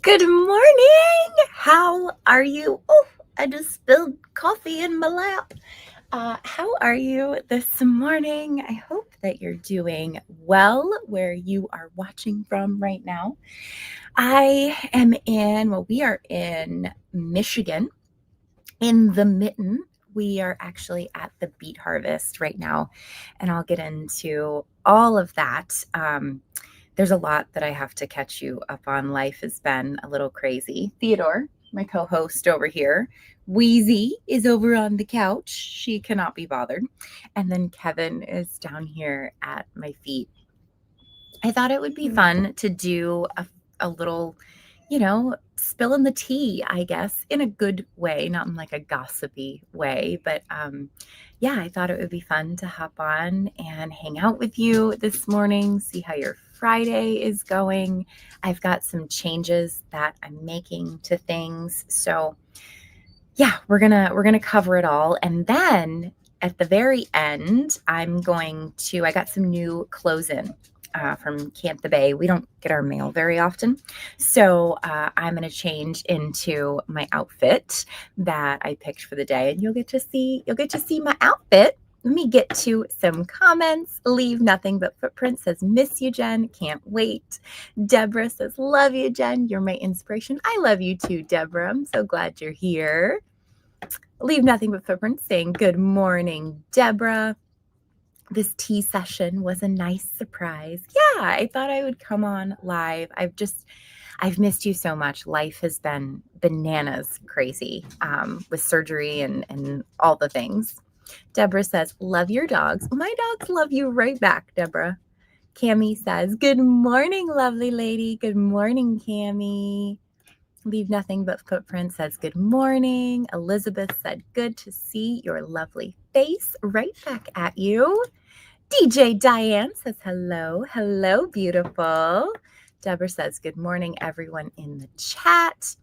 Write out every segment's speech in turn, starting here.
Good morning. How are you? Oh, I just spilled coffee in my lap. How are you this morning? I hope that you're doing well where you are watching from right now. We are in Michigan, in the Mitten. We are actually at the beet harvest right now, and I'll get into all of that. There's a lot that I have to catch you up on. Life has been a little crazy. Theodore, my co host over here, Wheezy is over on the couch. She cannot be bothered. And then Kevin is down here at my feet. I thought it would be fun to do a little, spilling the tea, I guess, in a good way, not in like a gossipy way. But yeah, I thought it would be fun to hop on and hang out with you this morning, see how your Friday is going. I've got some changes that I'm making to things. So yeah, we're gonna cover it all. And then at the very end, I got some new clothes in from Camp the Bay. We don't get our mail very often. So I'm going to change into my outfit that I picked for the day, and you'll get to see my outfit. Let me get to some comments. Leave Nothing But Footprints says, miss you, Jen. Can't wait. Deborah says, love you, Jen. You're my inspiration. I love you too, Deborah. I'm so glad you're here. Leave Nothing But Footprints saying, good morning, Deborah. This tea session was a nice surprise. Yeah, I thought I would come on live. I've missed you so much. Life has been bananas crazy with surgery and all the things. Deborah says, love your dogs. My dogs love you right back, Deborah. Cami says, good morning, lovely lady. Good morning, Cami. Leave Nothing But Footprints says, good morning. Elizabeth said, good to see your lovely face. Right back at you. DJ Diane says, hello. Hello, beautiful. Deborah says, good morning, everyone in the chat.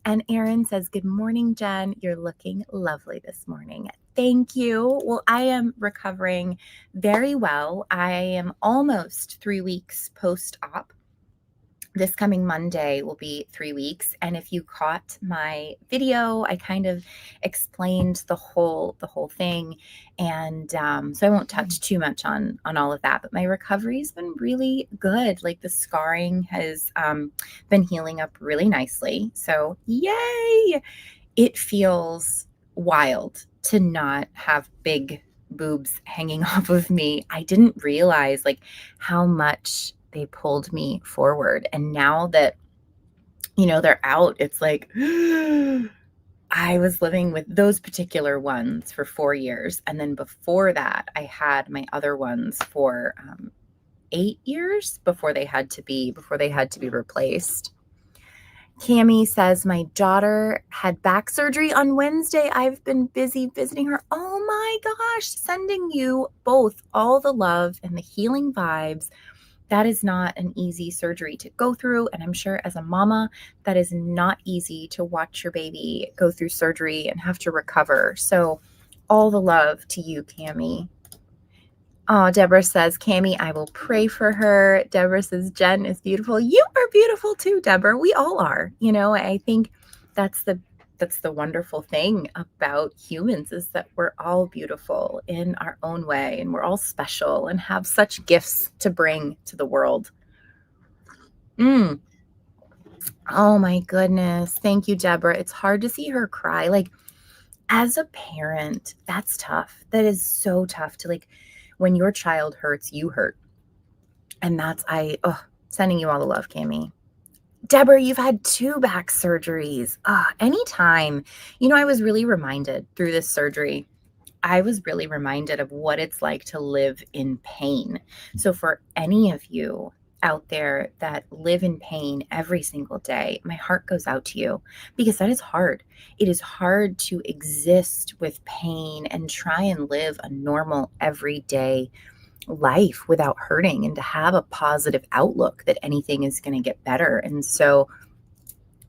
And Erin says, good morning, Jen. You're looking lovely this morning. Thank you. Well, I am recovering very well. I am almost 3 weeks post-op. This coming Monday will be 3 weeks. And if you caught my video, I kind of explained the whole thing. And so I won't touch too much on all of that, but my recovery's been really good. Like the scarring has been healing up really nicely. So yay! It feels wild to not have big boobs hanging off of me. I didn't realize like how much they pulled me forward. And now that, they're out, it's like, I was living with those particular ones for 4 years. And then before that, I had my other ones for 8 years before they had to be replaced. Cami says, my daughter had back surgery on Wednesday. I've been busy visiting her. Oh my gosh, sending you both all the love and the healing vibes. That is not an easy surgery to go through. And I'm sure as a mama, that is not easy to watch your baby go through surgery and have to recover. So all the love to you, Cami. Oh, Deborah says, Cami, I will pray for her. Deborah says, Jen is beautiful. You are beautiful too, Deborah. We all are. I think that's the wonderful thing about humans is that we're all beautiful in our own way, and we're all special and have such gifts to bring to the world. Oh my goodness. Thank you, Deborah. It's hard to see her cry. Like, as a parent, that's tough. That is so tough to when your child hurts, you hurt. And sending you all the love, Cami. Deborah, you've had 2 back surgeries. Anytime. I was really reminded through this surgery, I was really reminded of what it's like to live in pain. So for any of you out there that live in pain every single day, my heart goes out to you because that is hard. It is hard to exist with pain and try and live a normal everyday life without hurting and to have a positive outlook that anything is going to get better. And so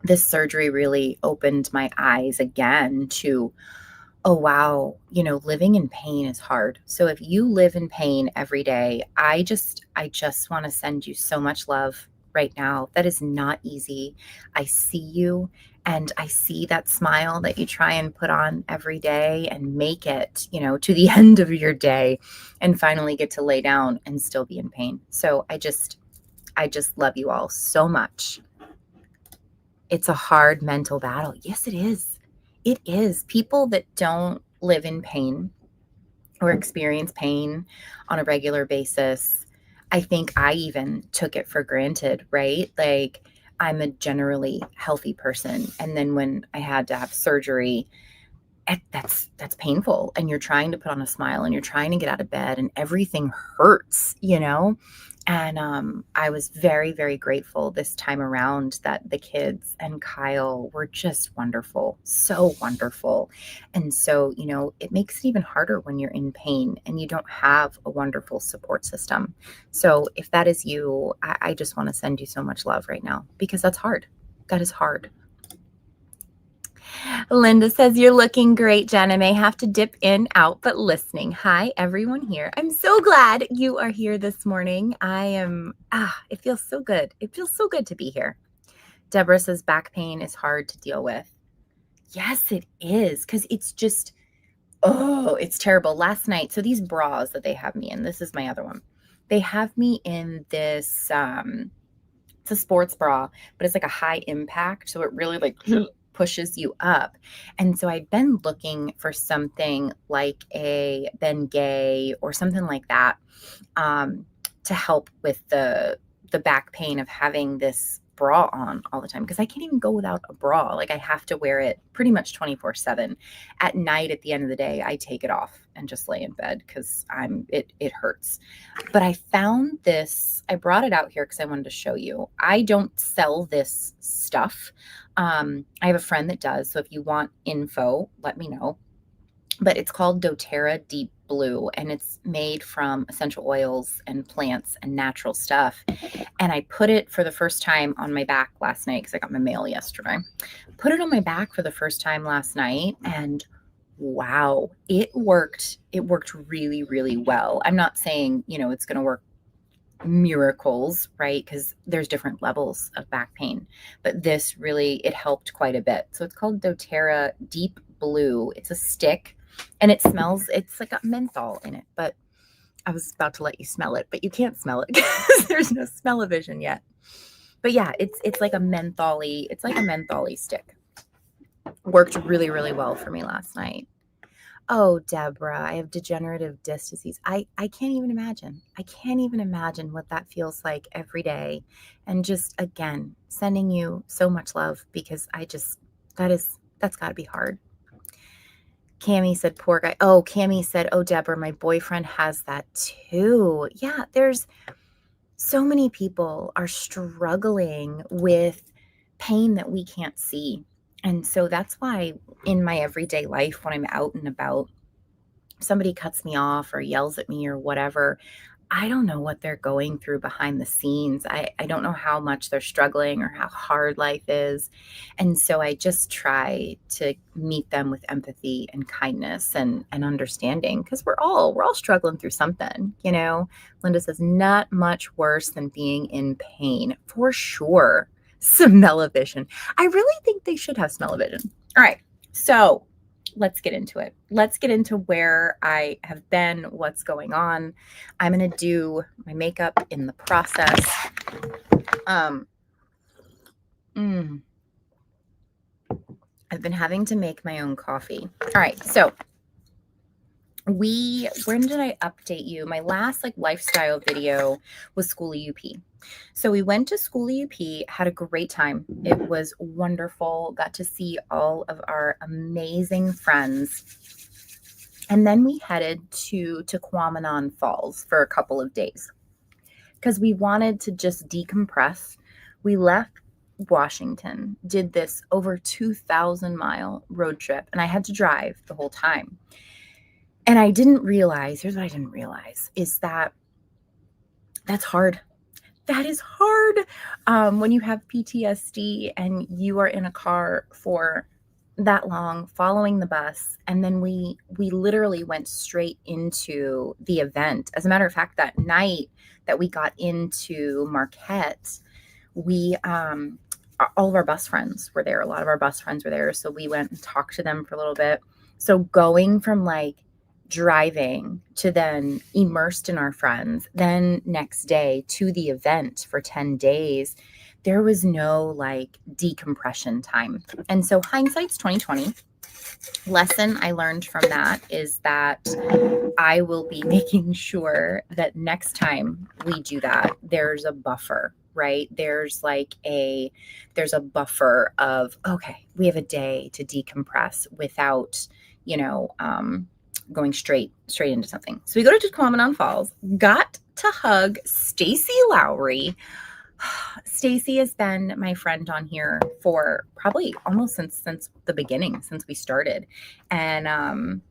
this surgery really opened my eyes again to, oh, wow, living in pain is hard. So if you live in pain every day, I just want to send you so much love. right now. That is not easy. I see you, and I see that smile that you try and put on every day and make it, to the end of your day and finally get to lay down and still be in pain. So I just love you all so much. It's a hard mental battle. Yes, it is. It is. People that don't live in pain or experience pain on a regular basis, I think I even took it for granted, right? Like, I'm a generally healthy person. And then when I had to have surgery, that's painful, and you're trying to put on a smile and you're trying to get out of bed and everything hurts. And I was very, very grateful this time around that the kids and Kyle were just wonderful, so wonderful. And so, it makes it even harder when you're in pain and you don't have a wonderful support system. So if that is you, I just want to send you so much love right now, because that's hard. That is hard. Linda says, you're looking great, Jen. I may have to dip in, out, but listening. Hi, everyone here. I'm so glad you are here this morning. It feels so good. It feels so good to be here. Deborah says, back pain is hard to deal with. Yes, it is, because it's just, it's terrible. Last night, so these bras that they have me in, this is my other one. They have me in this, it's a sports bra, but it's like a high impact. So it really like pushes you up. And so I'd been looking for something like a Ben Gay or something like that, to help with the back pain of having this bra on all the time, because I can't even go without a bra. Like, I have to wear it pretty much 24/7. At night, at the end of the day, I take it off and just lay in bed because it hurts. But I found this, I brought it out here because I wanted to show you. I don't sell this stuff. I have a friend that does. So if you want info, let me know. But it's called doTERRA Deep Blue, and it's made from essential oils and plants and natural stuff. And I put it for the first time on my back last night because I got my mail yesterday. Put it on my back for the first time last night, and wow, it worked. It worked really, really well. I'm not saying, it's going to work miracles, right? Because there's different levels of back pain, but this really, it helped quite a bit. So it's called doTERRA Deep Blue. It's a stick, and it smells, it's like a menthol in it, but I was about to let you smell it, but you can't smell it because there's no smell-o-vision yet. But yeah, it's like a mentholy, it's like a mentholy stick. Worked really, really well for me last night. Oh, Deborah, I have degenerative disc disease. I can't even imagine. I can't even imagine what that feels like every day. And just, again, sending you so much love, because that's got to be hard. Cammie said, poor guy. Oh, Cammie said, oh, Deborah, my boyfriend has that too. Yeah, there's so many people are struggling with pain that we can't see. And so that's why in my everyday life, when I'm out and about, somebody cuts me off or yells at me or whatever, I don't know what they're going through behind the scenes. I don't know how much they're struggling or how hard life is. And so I just try to meet them with empathy and kindness and understanding, because we're all struggling through something, Linda says, not much worse than being in pain, for sure. Smell-o-vision. I really think they should have smell-o-vision. All right. So let's get into it. Let's get into where I have been, what's going on. I'm going to do my makeup in the process. I've been having to make my own coffee. All right. So when did I update you? My last lifestyle video was School UP. So we went to School UP, had a great time. It was wonderful. Got to see all of our amazing friends. And then we headed to Tequamanon Falls for a couple of days because we wanted to just decompress. We left Washington, did this over 2,000-mile road trip, and I had to drive the whole time. And I didn't realize, here's what I didn't realize, is that that's hard. That is hard when you have PTSD and you are in a car for that long, following the bus. And then we literally went straight into the event. As a matter of fact, that night that we got into Marquette, we all of our best friends were there. A lot of our best friends were there. So we went and talked to them for a little bit. So going from like driving to then immersed in our friends, then next day to the event for 10 days, there was no like decompression time. And so hindsight's 2020. Lesson I learned from that is that I will be making sure that next time we do that, there's a buffer, right? There's a buffer of, okay, we have a day to decompress without, going straight into something. So we go to Taquamenon Falls, got to hug Stacy Lowry. Stacy has been my friend on here for probably almost since the beginning, since we started. And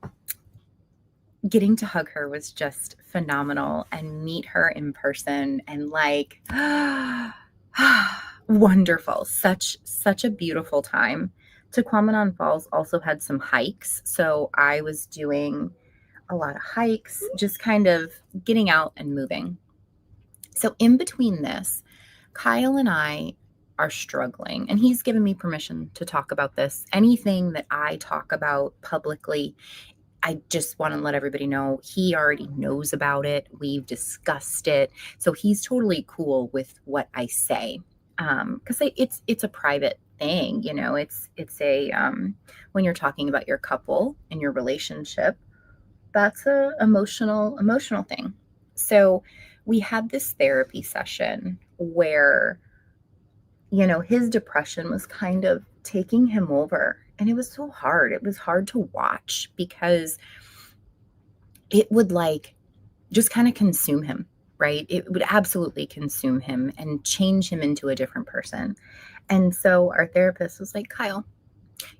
getting to hug her was just phenomenal, and meet her in person and like wonderful. Such a beautiful time. Taquamenon Falls also had some hikes. So I was doing a lot of hikes, just kind of getting out and moving. So in between this, Kyle and I are struggling, and he's given me permission to talk about this. Anything that I talk about publicly, I just want to let everybody know he already knows about it. We've discussed it. So he's totally cool with what I say. Because it's a private thing, it's a when you're talking about your couple and your relationship, that's a emotional thing. So we had this therapy session where, his depression was kind of taking him over. And it was so hard. It was hard to watch because it would like just kind of consume him, right? It would absolutely consume him and change him into a different person. And so our therapist was like, Kyle,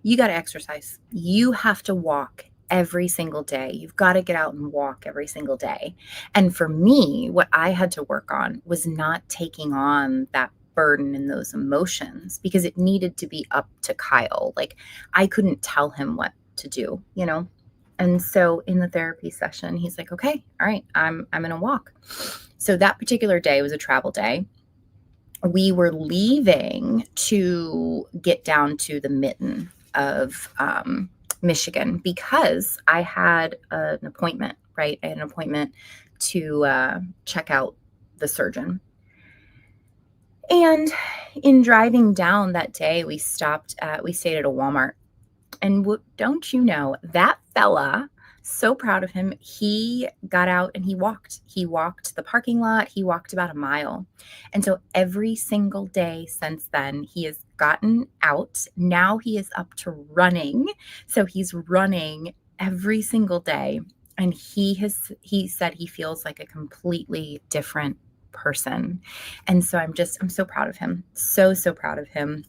you got to exercise. You have to walk every single day. You've got to get out and walk every single day. And for me, what I had to work on was not taking on that burden and those emotions, because it needed to be up to Kyle. Like I couldn't tell him what to do, And so in the therapy session, he's like, okay, all right, I'm going to walk. So that particular day was a travel day. We were leaving to get down to the mitten of Michigan because I had an appointment, right? I had an appointment to check out the surgeon. And in driving down that day, we stayed at a Walmart. And don't you know, that fella, so proud of him, he got out and he walked. He walked the parking lot. He walked about a mile. And so every single day since then, he has gotten out. Now he is up to running. So he's running every single day. And he said he feels like a completely different person. And so I'm so proud of him. So proud of him,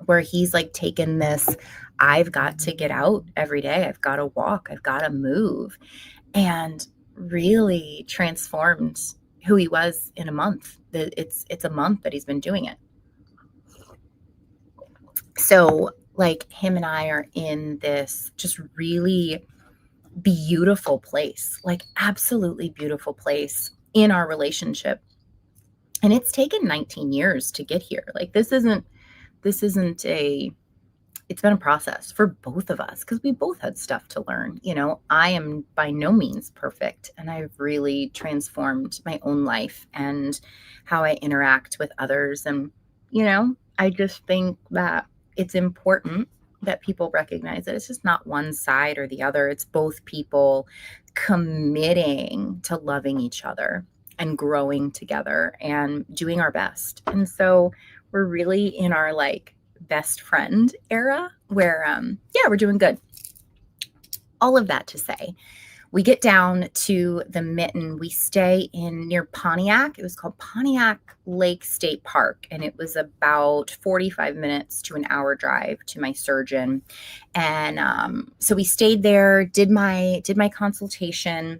where he's like taken this, I've got to get out every day. I've got to walk. I've got to move, and really transformed who he was in a month. It's a month that he's been doing it. So like him and I are in this just really beautiful place, like absolutely beautiful place in our relationship. And it's taken 19 years to get here. Like this isn't it's been a process for both of us because we both had stuff to learn. I am by no means perfect, and I've really transformed my own life and how I interact with others. And, I just think that it's important that people recognize that it's just not one side or the other. It's both people committing to loving each other and growing together and doing our best. And so we're really in our like best friend era where, we're doing good. All of that to say, we get down to the mitten. We stay near Pontiac. It was called Pontiac Lake State Park. And it was about 45 minutes to an hour drive to my surgeon. And so we stayed there, did my consultation,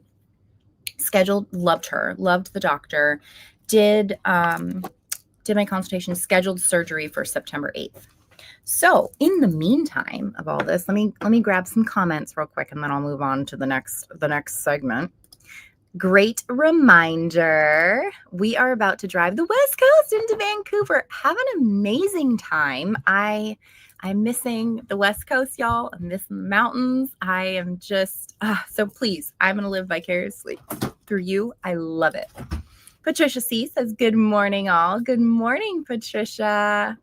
scheduled, loved the doctor, did my consultation, scheduled surgery for September 8th. So in the meantime of all this, let me grab some comments real quick, and then I'll move on to the next segment. Great reminder. We are about to drive the West Coast into Vancouver. Have an amazing time. I'm missing the West Coast, y'all. I'm missing the mountains. I am just, so please, I'm going to live vicariously through you. I love it. Patricia C says, good morning, all. Good morning, Patricia.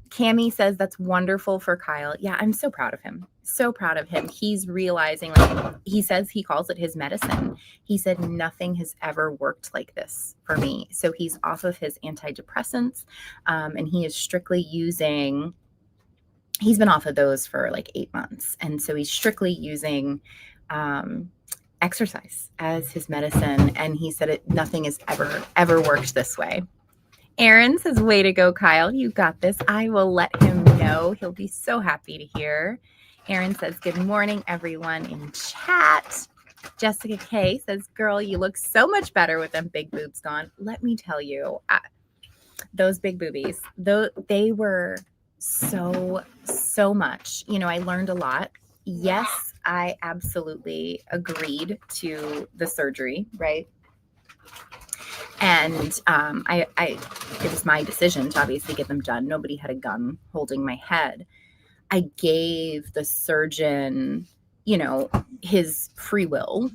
Cammie says, that's wonderful for Kyle. Yeah, I'm so proud of him. So proud of him. He's realizing, like he says, he calls it his medicine. He said, nothing has ever worked like this for me. So he's off of his antidepressants, and he is strictly using, he's been off of those for like 8 months. And so he's strictly using exercise as his medicine. And he said nothing has ever worked this way. Aaron says, way to go, Kyle. You got this. I will let him know. He'll be so happy to hear. Aaron says, good morning, everyone in chat. Jessica K says, girl, you look so much better with them big boobs gone. Let me tell you, those big boobies, they were so much. You know, I learned a lot. Yes, I absolutely agreed to the surgery, right? And it was my decision to obviously get them done. Nobody had a gun holding my head. I gave the surgeon, you know, his free will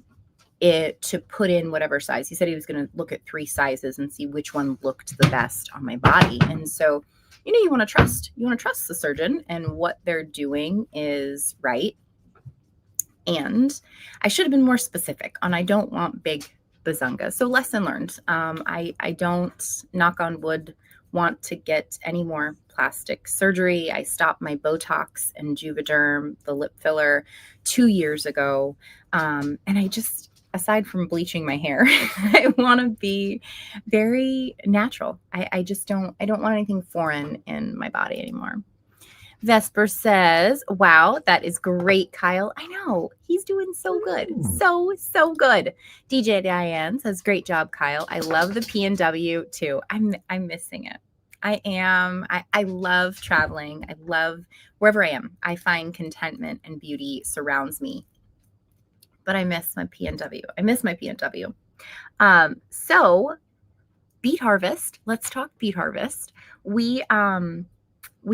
to put in whatever size. He said he was going to look at 3 sizes and see which one looked the best on my body. And so, you know, you want to trust the surgeon, and what they're doing is right. And I should have been more specific on, I don't want big bazunga. So lesson learned. I don't, knock on wood, want to get any more plastic surgery. I stopped my Botox and Juvederm, the lip filler, 2 years ago. And I just, aside from bleaching my hair, I want to be very natural. I don't want anything foreign in my body anymore. Vesper says, wow, that is great, Kyle. I know. He's doing so good. So good. DJ Diane says, great job, Kyle. I love the PNW too. I'm missing it. I am. I love traveling. I love wherever I am. I find contentment and beauty surrounds me. But I miss my PNW. So beet harvest. Let's talk beet harvest. We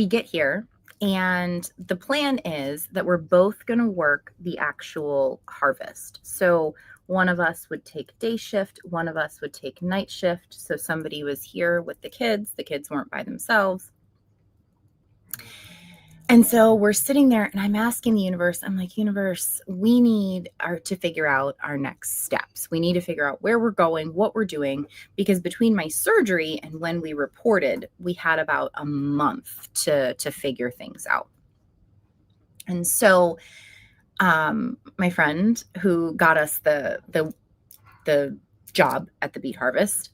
get here, and the plan is that we're both going to work the actual harvest. So one of us would take day shift, one of us would take night shift. So somebody was here with the kids weren't by themselves. And so we're sitting there, and I'm asking the universe, I'm like, universe, we need to figure out our next steps. We need to figure out where we're going, what we're doing, because between my surgery and when we reported, we had about a month to figure things out. And so my friend who got us the job at the beet harvest,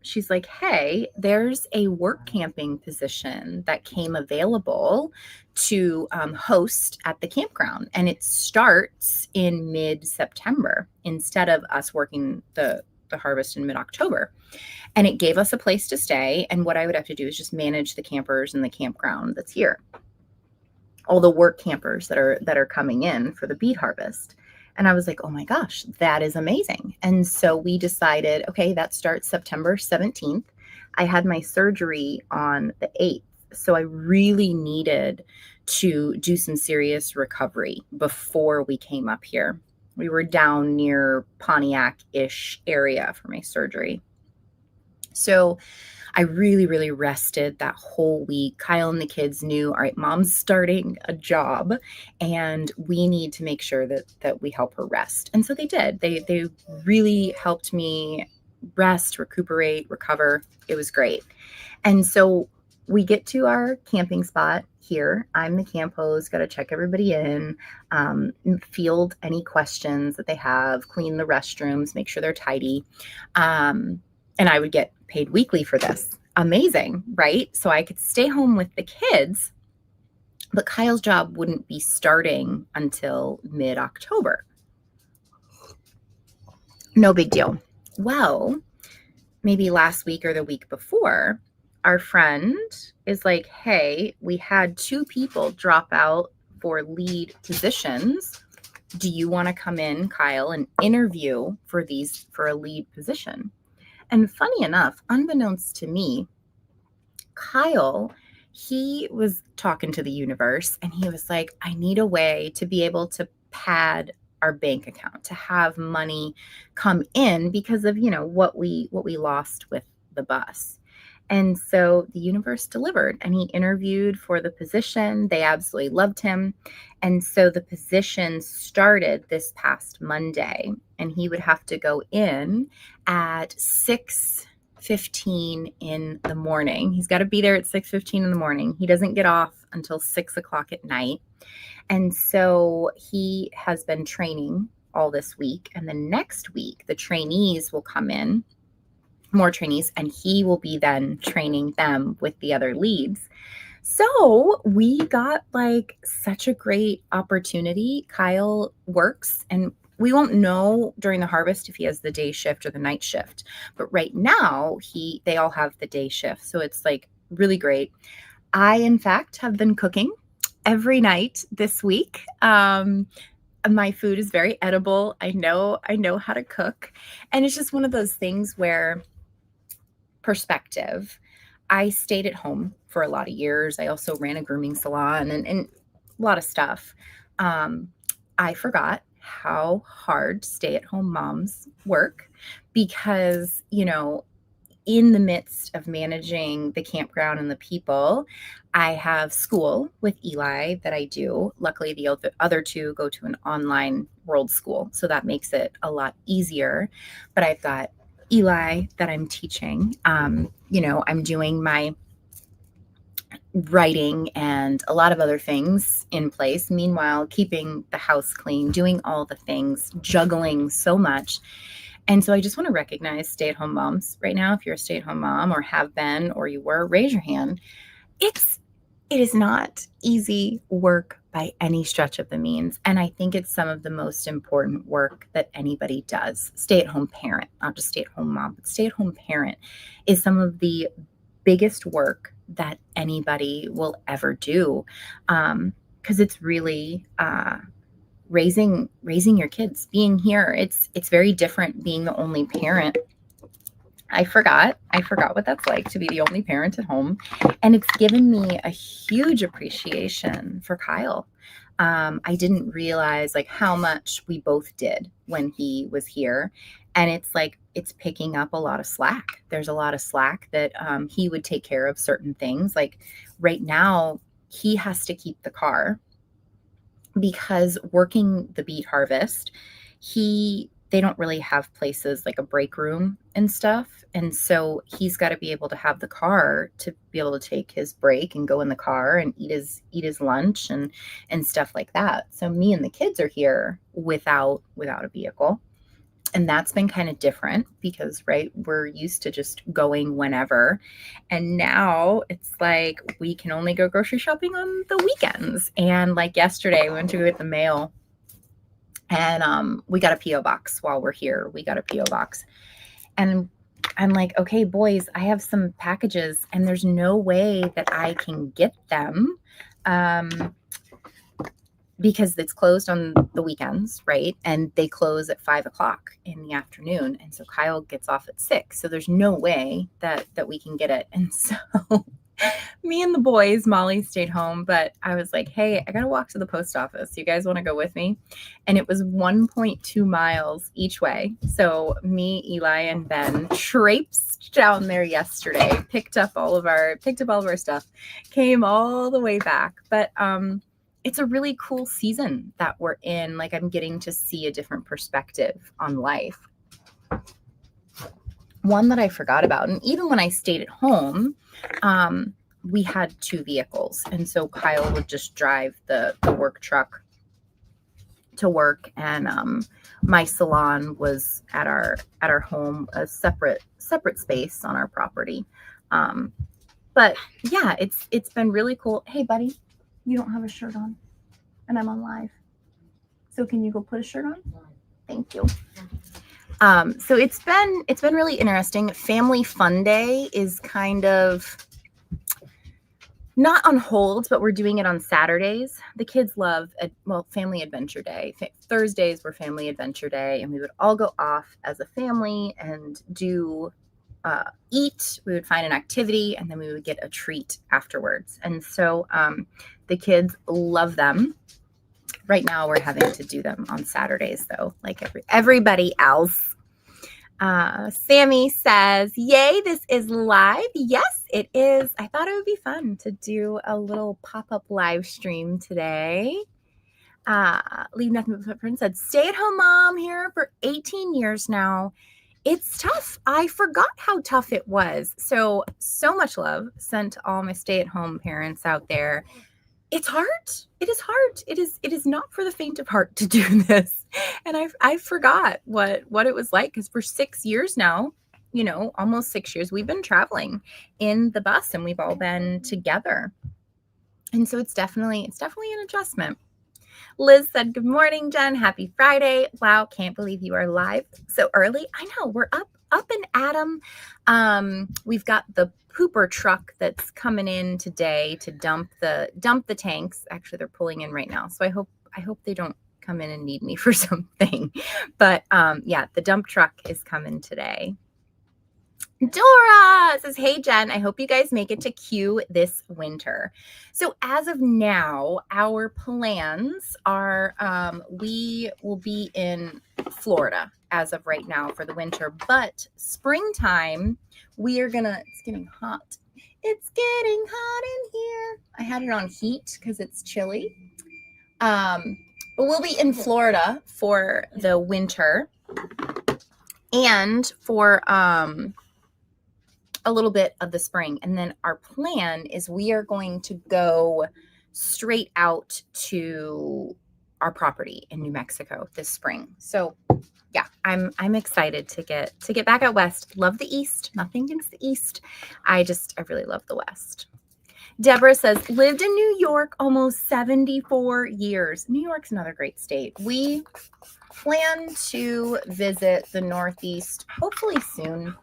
she's like, hey, there's a work camping position that came available to host at the campground, and it starts in mid-September instead of us working the harvest in mid-October. And it gave us a place to stay, and what I would have to do is just manage the campers in the campground that's here, all the work campers that are coming in for the beet harvest. And I was like, oh my gosh, that is amazing. And so we decided, okay, that starts September 17th. I had my surgery on the 8th. So I really needed to do some serious recovery before we came up here. We were down near Pontiac-ish area for my surgery. So I really, really rested that whole week. Kyle and the kids knew, all right, mom's starting a job and we need to make sure that we help her rest. And so they did. They really helped me rest, recuperate, recover. It was great. And so we get to our camping spot here. I'm the camp host, got to check everybody in, field any questions that they have, clean the restrooms, make sure they're tidy. And I would get paid weekly for this. Amazing, right? So I could stay home with the kids, but Kyle's job wouldn't be starting until mid-October. No big deal. Well, maybe last week or the week before, our friend is like, hey, we had 2 people drop out for lead positions. do you want to come in, Kyle, and interview for a lead position? And funny enough, unbeknownst to me, Kyle, he was talking to the universe and he was like, I need a way to be able to pad our bank account, to have money come in because of, what we lost with the bus. And so the universe delivered and he interviewed for the position. They absolutely loved him. And so the position started this past Monday and he would have to go in at 6:15 in the morning. He's got to be there at 6:15 in the morning. He doesn't get off until 6 o'clock at night. And so he has been training all this week. And the next week, the trainees will come in, more trainees, and he will be then training them with the other leads. So we got like such a great opportunity. Kyle works, and we won't know during the harvest if he has the day shift or the night shift. But right now they all have the day shift. So it's like really great. I, in fact, have been cooking every night this week. My food is very edible. I know how to cook. And it's just one of those things where perspective. I stayed at home for a lot of years. I also ran a grooming salon and a lot of stuff. I forgot how hard stay-at-home moms work because, in the midst of managing the campground and the people, I have school with Eli that I do. Luckily, the other two go to an online world school, so that makes it a lot easier. But I've got Eli that I'm teaching. I'm doing my writing and a lot of other things in place. Meanwhile, keeping the house clean, doing all the things, juggling so much. And so I just want to recognize stay-at-home moms right now. If you're a stay-at-home mom or have been, or you were, raise your hand. It is not easy work by any stretch of the means. And I think it's some of the most important work that anybody does. Stay-at-home parent, not just stay-at-home mom, but stay-at-home parent is some of the biggest work that anybody will ever do. Because it's really raising your kids, being here. It's very different being the only parent. I forgot what that's like to be the only parent at home. And it's given me a huge appreciation for Kyle. I didn't realize like how much we both did when he was here. And it's picking up a lot of slack. There's a lot of slack that he would take care of certain things. Like right now, he has to keep the car because working the beet harvest, they don't really have places like a break room and stuff. And so he's got to be able to have the car to be able to take his break and go in the car and eat his lunch and stuff like that. So me and the kids are here without a vehicle. And that's been kind of different because, right, we're used to just going whenever. And now it's like we can only go grocery shopping on the weekends. And like yesterday, we went to go get the mail. And we got a P.O. box while we're here. We got a P.O. box. And I'm like, okay, boys, I have some packages and there's no way that I can get them because it's closed on the weekends, right? And they close at 5:00 in the afternoon. And so Kyle gets off at 6. So there's no way that we can get it. And so me and the boys, Molly stayed home, but I was like, hey, I got to walk to the post office. You guys want to go with me? And it was 1.2 miles each way. So me, Eli, and Ben traipsed down there yesterday, picked up all of our stuff, came all the way back. But it's a really cool season that we're in. Like I'm getting to see a different perspective on life. One that I forgot about, and even when I stayed at home, we had 2 vehicles. And so Kyle would just drive the work truck to work. And my salon was at our home, a separate space on our property. But yeah, it's been really cool. Hey, buddy, you don't have a shirt on and I'm on live. So can you go put a shirt on? Thank you. So it's been really interesting. Family Fun Day is kind of not on hold, but we're doing it on Saturdays. The kids love, Family Adventure Day. Thursdays were Family Adventure Day, and we would all go off as a family and do eat. We would find an activity, and then we would get a treat afterwards. And so the kids love them. Right now, we're having to do them on Saturdays, though, like everybody else. Sammy says, yay, this is live. Yes, it is. I thought it would be fun to do a little pop-up live stream today. Leave Nothing But Footprints said, stay at home mom here for 18 years now. It's tough. I forgot how tough it was. So much love sent to all my stay-at-home parents out there. It's hard. It is hard. It is not for the faint of heart to do this. And I forgot what it was like, because for 6 years now, almost 6 years, we've been traveling in the bus and we've all been together. And so it's definitely an adjustment. Liz said, good morning, Jen. Happy Friday. Wow, can't believe you are live so early. I know, we're up and at 'em. We've got the pooper truck that's coming in today to dump the tanks. Actually, they're pulling in right now. So I hope they don't come in and need me for something. But yeah, the dump truck is coming today. Dora says, hey, Jen, I hope you guys make it to Q this winter. So as of now, our plans are we will be in Florida as of right now for the winter. But springtime, it's getting hot. It's getting hot in here. I had it on heat because it's chilly. But we'll be in Florida for the winter and for a little bit of the spring. And then our plan is we are going to go straight out to our property in New Mexico this spring. So yeah, I'm excited to get back out west. Love the East. Nothing against the East. I really love the West. Deborah says, lived in New York almost 74 years. New York's another great state. We plan to visit the Northeast hopefully soon.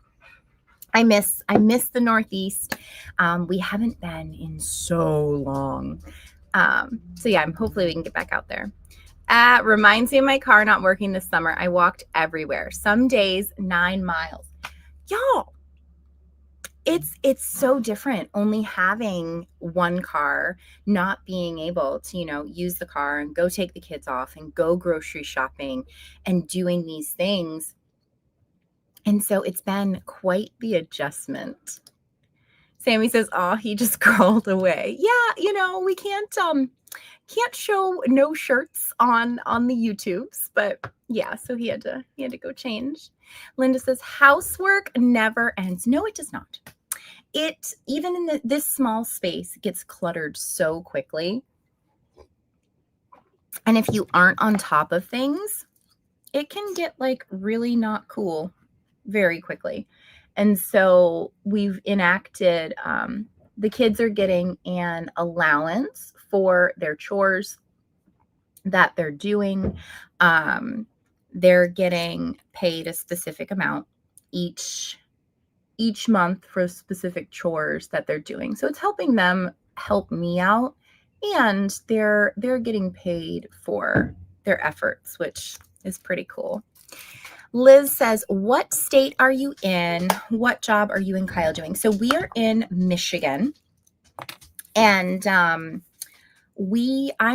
I miss the Northeast. We haven't been in so long. So yeah, hopefully we can get back out there. Reminds me of my car not working this summer. I walked everywhere. Some days 9 miles. Y'all, it's so different only having one car, not being able to, use the car and go take the kids off and go grocery shopping and doing these things. And so it's been quite the adjustment. Sammy says, oh, he just crawled away. Yeah, we can't show no shirts on the YouTubes, but yeah, so he had to go change. Linda says, housework never ends. No, it does not. It, even in this small space, gets cluttered so quickly. And if you aren't on top of things, it can get like really not cool very quickly. And so we've enacted, the kids are getting an allowance for their chores that they're doing. They're getting paid a specific amount each month for specific chores that they're doing. So it's helping them help me out, and they're getting paid for their efforts, which is pretty cool. Liz says, what state are you in? What job are you and Kyle doing? So we are in Michigan, and I'm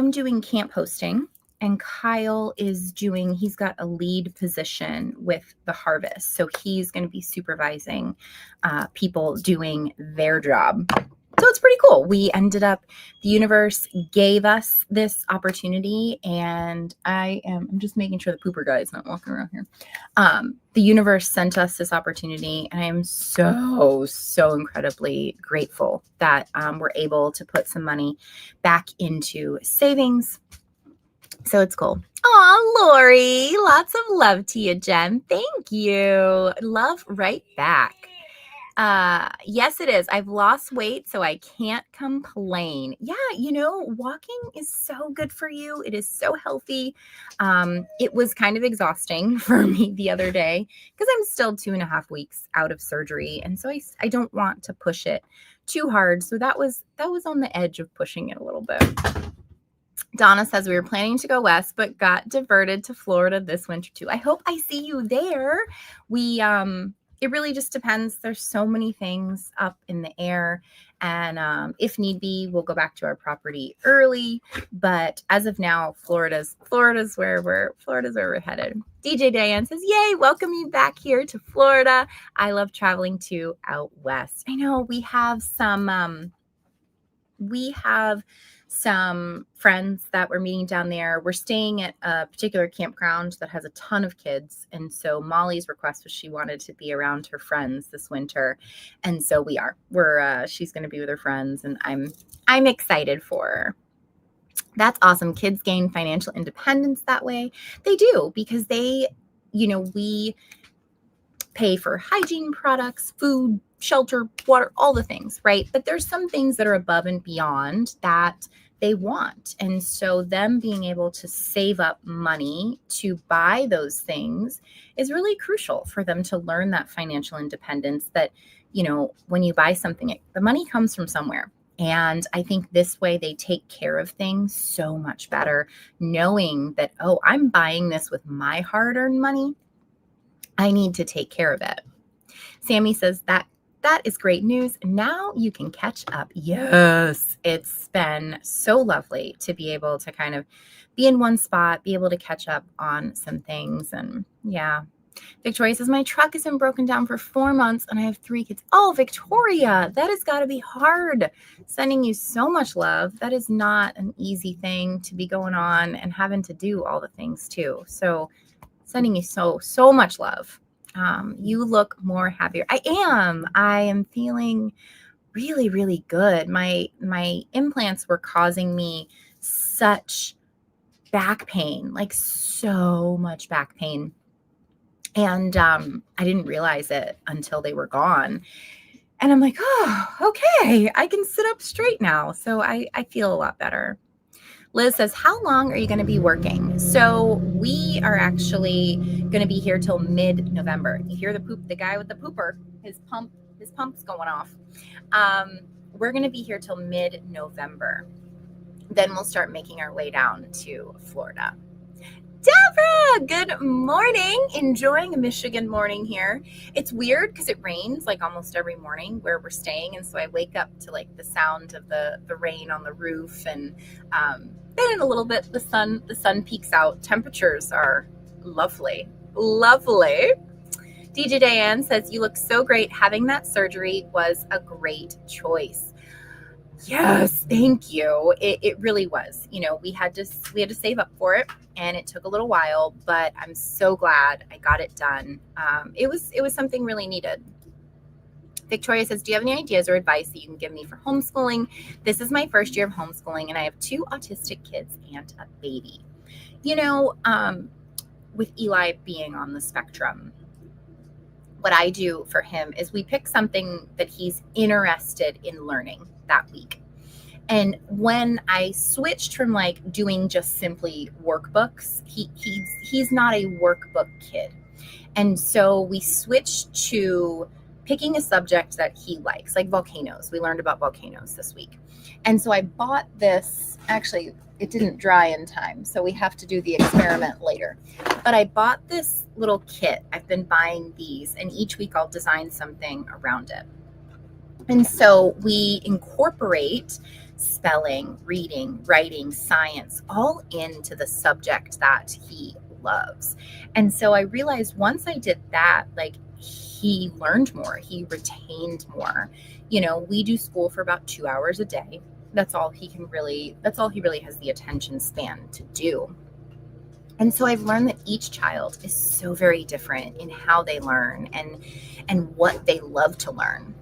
doing camp hosting, and Kyle he's got a lead position with the harvest. So he's going to be supervising people doing their job. So it's pretty cool. The universe gave us this opportunity, and I'm just making sure the pooper guy is not walking around here. The universe sent us this opportunity, and I am so incredibly grateful that we're able to put some money back into savings. So it's cool. Aw, Lori, lots of love to you, Jen. Thank you. Love right back. Yes, it is. I've lost weight, so I can't complain. Yeah, walking is so good for you. It is so healthy. It was kind of exhausting for me the other day because I'm still 2.5 weeks out of surgery. And so I don't want to push it too hard. So that was on the edge of pushing it a little bit. Donna says we were planning to go west, but got diverted to Florida this winter too. I hope I see you there. It really just depends. There's so many things up in the air, and if need be, we'll go back to our property early. But as of now, Florida's where we're headed. DJ Diane says, "Yay! Welcome you back here to Florida. I love traveling to out west. I know we have some." We have some friends that we're meeting down there. We're staying at a particular campground that has a ton of kids. And so Molly's request was she wanted to be around her friends this winter. And so she's going to be with her friends, and I'm excited for her. That's awesome. Kids gain financial independence that way. They do, because we pay for hygiene products, food, shelter, water, all the things, right? But there's some things that are above and beyond that they want. And so them being able to save up money to buy those things is really crucial for them to learn that financial independence, that, when you buy something, the money comes from somewhere. And I think this way they take care of things so much better, knowing that, oh, I'm buying this with my hard-earned money. I need to take care of it. Sammy says that is great news. Now you can catch up. Yes, it's been so lovely to be able to kind of be in one spot, be able to catch up on some things. And yeah, Victoria says, my truck has been broken down for 4 months and I have 3 kids. Oh, Victoria, that has got to be hard. Sending you so much love. That is not an easy thing to be going on and having to do all the things too. So sending you so much love. You look more happier. I am feeling really, really good. My implants were causing me such back pain, like so much back pain. And I didn't realize it until they were gone. And I'm like, oh, okay, I can sit up straight now. So I feel a lot better. Liz says, how long are you going to be working? So we are actually going to be here till mid-November. You hear the guy with the pooper, his pump's going off. We're going to be here till mid-November. Then we'll start making our way down to Florida. Deborah, good morning. Enjoying a Michigan morning here. It's weird because it rains like almost every morning where we're staying. And so I wake up to like the sound of the rain on the roof. And then in a little bit, the sun peeks out. Temperatures are lovely. Lovely. DJ Diane says, you look so great. Having that surgery was a great choice. Yes, thank you. It really was. We had to save up for it, and it took a little while, but I'm so glad I got it done. It was something really needed. Victoria says, do you have any ideas or advice that you can give me for homeschooling? This is my first year of homeschooling, and I have 2 autistic kids and a baby. With Eli being on the spectrum, what I do for him is we pick something that he's interested in learning that week. And when I switched from like doing just simply workbooks, he's not a workbook kid. And so we switched to picking a subject that he likes, like volcanoes. We learned about volcanoes this week. And so I bought this, actually, it didn't dry in time, so we have to do the experiment later. But I bought this little kit. I've been buying these, and each week I'll design something around it. And so we incorporate spelling, reading, writing, science, all into the subject that he loves. And so I realized once I did that, like, he learned more, he retained more. We do school for about 2 hours a day. That's all he really has the attention span to do. And so I've learned that each child is so very different in how they learn and what they love to learn.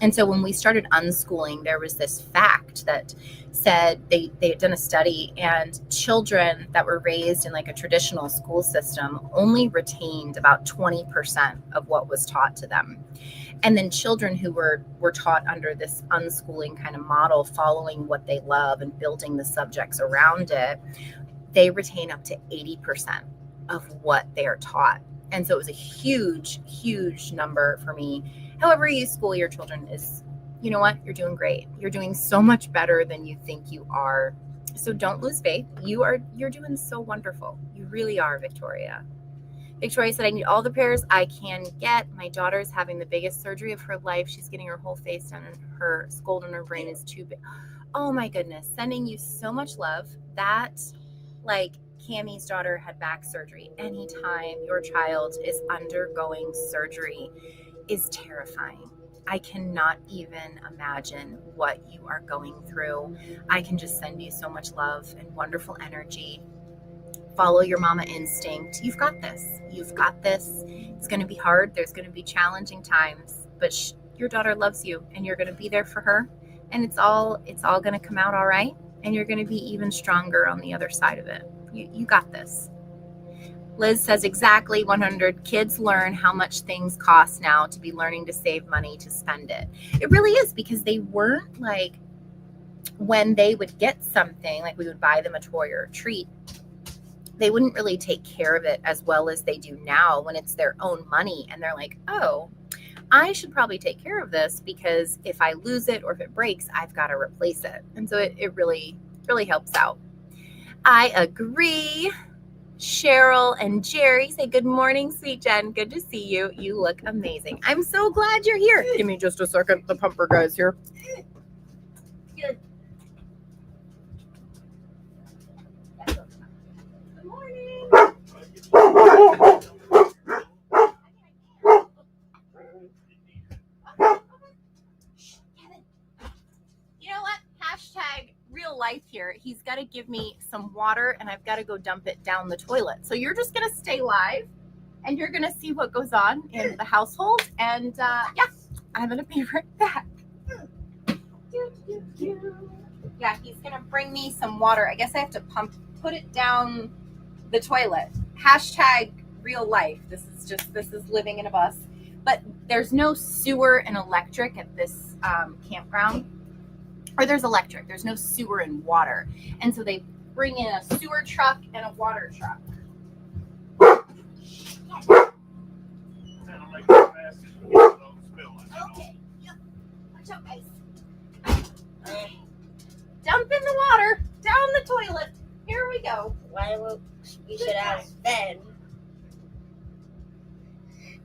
And so when we started unschooling, there was this fact that said they had done a study, and children that were raised in like a traditional school system only retained about 20% of what was taught to them. And then children who were taught under this unschooling kind of model, following what they love and building the subjects around it, they retain up to 80% of what they are taught. And so it was a huge, huge number for me. However you school your children is you know what? You're doing great. You're doing so much better than you think you are. So don't lose faith. You're doing so wonderful. You really are, Victoria. Victoria said, I need all the prayers I can get. My daughter's having the biggest surgery of her life. She's getting her whole face done, and her skull and her brain is too big. Oh my goodness. Sending you so much love. That, like, Cammie's daughter had back surgery. Anytime your child is undergoing surgery is terrifying. I cannot even imagine what you are going through. I can just send you so much love and wonderful energy. Follow your mama instinct. You've got this. You've got this. It's going to be hard. There's going to be challenging times, but your daughter loves you, and you're going to be there for her, and it's all going to come out all right, and you're going to be even stronger on the other side of it. You got this. Liz says exactly 100. Kids learn how much things cost now to be learning to save money to spend it. It really is, because they weren't like, when they would get something, like we would buy them a toy or a treat, they wouldn't really take care of it as well as they do now when it's their own money. And they're like, oh, I should probably take care of this, because if I lose it or if it breaks, I've got to replace it. And so it really, really helps out. I agree. Cheryl and Jerry say, good morning, sweet Jen. Good to see you. You look amazing. I'm so glad you're here. Give me just a second. The pumper guy's here. Good. Good morning. You know what? Hashtag real life here. He's got to give me some water, and I've got to go dump it down the toilet. So you're just going to stay live, and you're going to see what goes on in the household. And yeah, I'm going to be right back. Yeah, he's going to bring me some water. I guess I have to put it down the toilet. Hashtag real life. This is living in a bus. But there's no sewer and electric at this campground. Or there's electric. There's no sewer and water. And so they bring in a sewer truck and a water truck. Okay. Yep. Watch out, guys. Dump in the water down the toilet. Here we go. Why would we should ask Ben?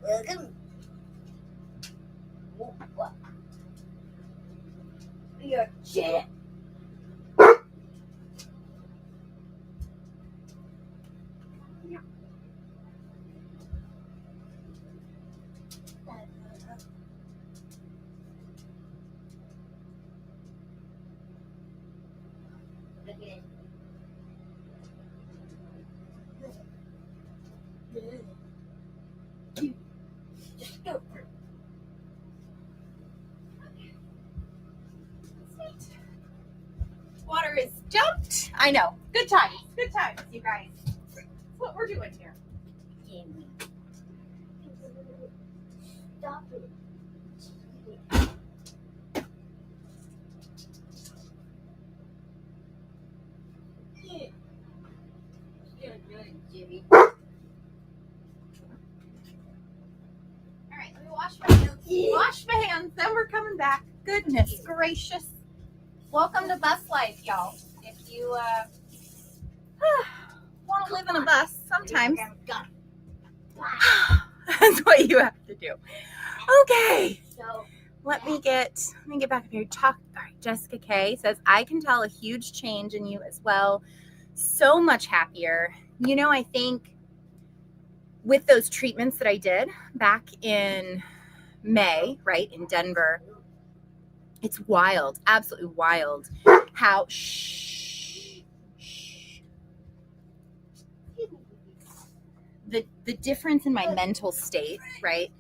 Welcome. What? You're shit. Just go for it. Water is dumped. I know. Good times. Good times, you guys. That's what we're doing here. Stop it. Jimmy. All right, let me wash my hands. Wash my hands, then we're coming back. Goodness gracious. Welcome to bus life, y'all. If you want to live in a bus, sometimes that's what you have to do. Okay. Let me get back up here. All right, Jessica K says, I can tell a huge change in you as well. So much happier. You know, I think with those treatments that I did back in May, right, in Denver, it's wild, absolutely wild how the difference in my mental state, right?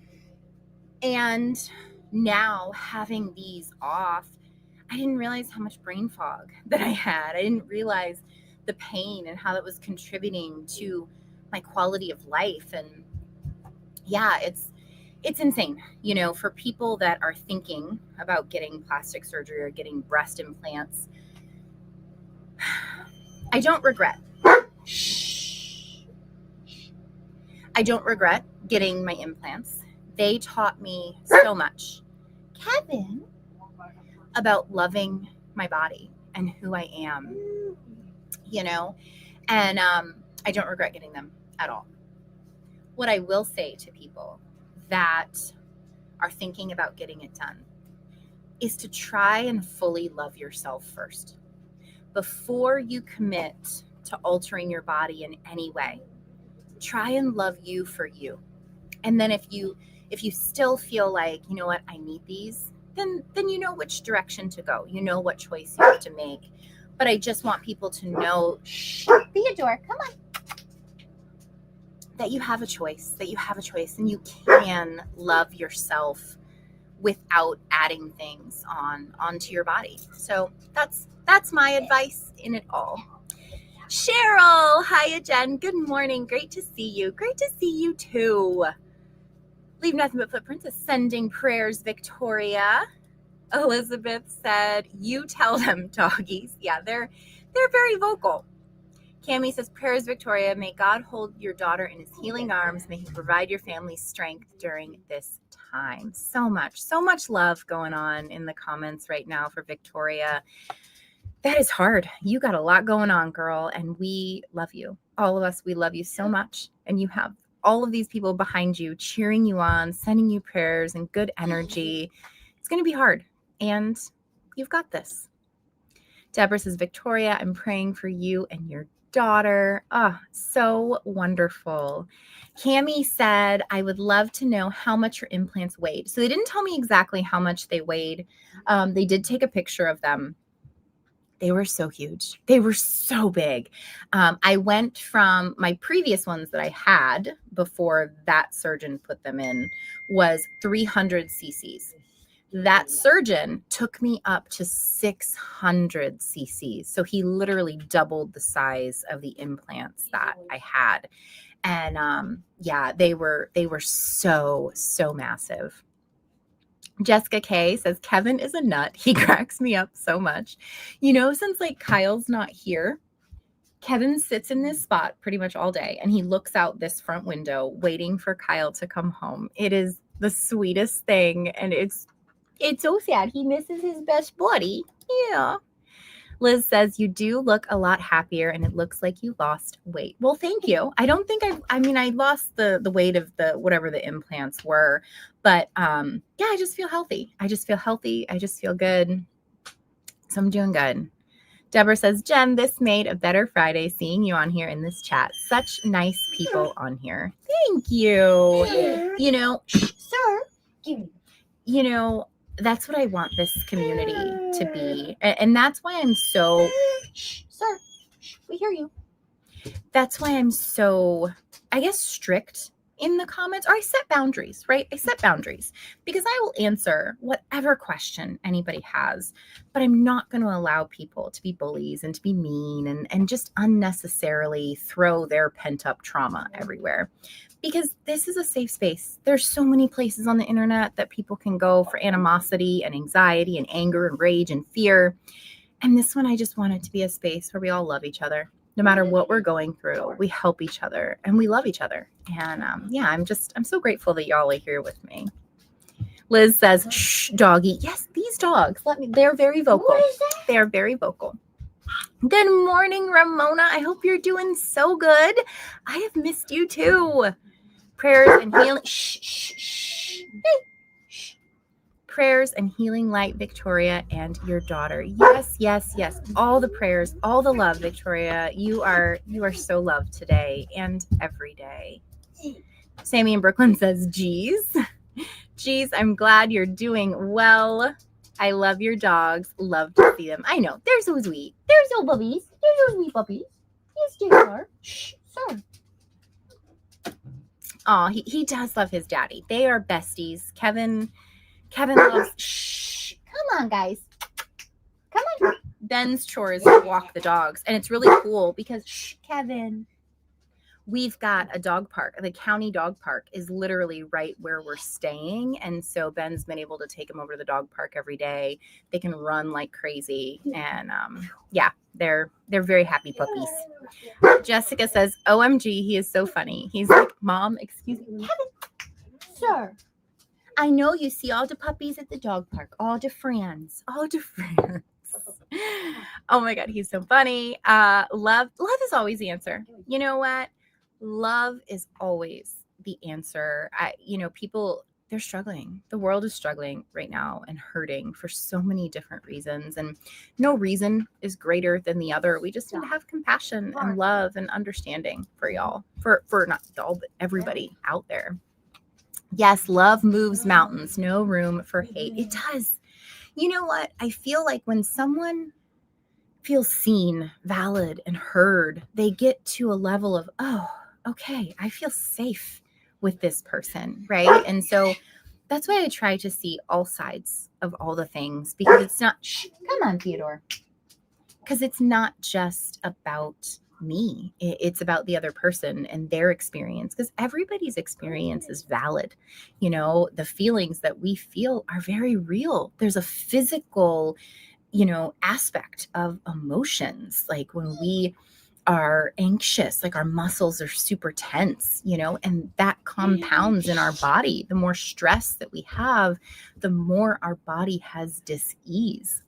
And now having these off, I didn't realize how much brain fog that I had. I didn't realize the pain and how that was contributing to my quality of life. And yeah, it's insane, you know, for people that are thinking about getting plastic surgery or getting breast implants. I don't regret getting my implants. They taught me so much. Kevin, about loving my body and who I am, and I don't regret getting them at all. What I will say to people that are thinking about getting it done is to try and fully love yourself first. Before you commit to altering your body in any way, try and love you for you. And then if you still feel like, you know what, I need these, then you know which direction to go. You know what choice you have to make. But I just want people to know, Theodore, come on, that you have a choice, and you can love yourself without adding things onto your body. So that's my advice in it all. Cheryl, hiya Jen, good morning, great to see you. Great to see you too. Leave nothing but footprints. Sending prayers, Victoria. Elizabeth said, you tell them, doggies. Yeah, they're very vocal. Cammie says, prayers, Victoria. May God hold your daughter in his healing arms. May he provide your family strength during this time. So much love going on in the comments right now for Victoria. That is hard. You got a lot going on, girl, and we love you. All of us, we love you so much. And you have all of these people behind you, cheering you on, sending you prayers and good energy. It's going to be hard, and you've got this. Deborah says, Victoria, I'm praying for you and your daughter. Oh, so wonderful. Cammie said, I would love to know how much your implants weighed. So they didn't tell me exactly how much they weighed. They did take a picture of them. They were so huge. They were so big. I went from my previous ones that I had before that surgeon put them in was 300 cc's. That surgeon took me up to 600 cc's. So he literally doubled the size of the implants that I had. And yeah, they were so massive. Jessica K says, Kevin is a nut. He cracks me up so much. Since like Kyle's not here, Kevin sits in this spot pretty much all day and he looks out this front window waiting for Kyle to come home. It is the sweetest thing. And it's so sad. He misses his best buddy. Yeah. Liz says, you do look a lot happier and it looks like you lost weight. Well, thank you. I don't think I lost the weight of the whatever the implants were, but yeah, I just feel healthy. I just feel good. So I'm doing good. Deborah says, Jen, this made a better Friday seeing you on here in this chat. Such nice people on here. Thank you. Sir, that's what I want this community to be. And that's why I'm so, sir, we hear you. That's why I'm so, I guess, strict in the comments, or I set boundaries, right? I set boundaries because I will answer whatever question anybody has, but I'm not going to allow people to be bullies and to be mean and just unnecessarily throw their pent up trauma everywhere. Because this is a safe space. There's so many places on the internet that people can go for animosity and anxiety and anger and rage and fear. And this one, I just want it to be a space where we all love each other. No matter what we're going through, we help each other and we love each other. And yeah, I'm so grateful that y'all are here with me. Liz says, shh, doggy. Yes, these dogs, they're very vocal. They're very vocal. Good morning, Ramona. I hope you're doing so good. I have missed you too. Prayers and healing. Shh, shh, shh. Hey. Shh. Prayers and healing light, Victoria, and your daughter. Yes, yes, yes. All the prayers, all the love, Victoria. You are so loved today and every day. Sammy in Brooklyn says, geez. Geez, I'm glad you're doing well. I love your dogs. Love to see them. I know. They're so sweet. They're so puppies. They're so sweet puppies. Yes, they are. Shh, sir. Oh, he does love his daddy. They are besties. Kevin loves, shh. Come on, guys. Come on. Ben's chore is to walk the dogs. And it's really cool because, shh, Kevin. We've got a dog park. The county dog park is literally right where we're staying. And so Ben's been able to take him over to the dog park every day. They can run like crazy. And yeah, they're very happy puppies. Jessica says, OMG, he is so funny. He's like, Mom, excuse me. Kevin, sir. I know you see all the puppies at the dog park, all the friends, all the friends. Oh my God, he's so funny. Love is always the answer. You know what? Love is always the answer. People, they're struggling. The world is struggling right now and hurting for so many different reasons. And no reason is greater than the other. We just need to have compassion and love and understanding for y'all, for not y'all, but everybody out there. Yes, love moves mountains. No room for hate. It does. You know what? I feel like when someone feels seen, valid, and heard, they get to a level of, oh, okay, I feel safe with this person, right? And so that's why I try to see all sides of all the things, because it's not, come on, Theodore, because it's not just about me. It's about the other person and their experience, because everybody's experience is valid. The feelings that we feel are very real. There's a physical aspect of emotions. Like when we are anxious, like our muscles are super tense, and that compounds in our body. The more stress that we have, the more our body has dis-ease.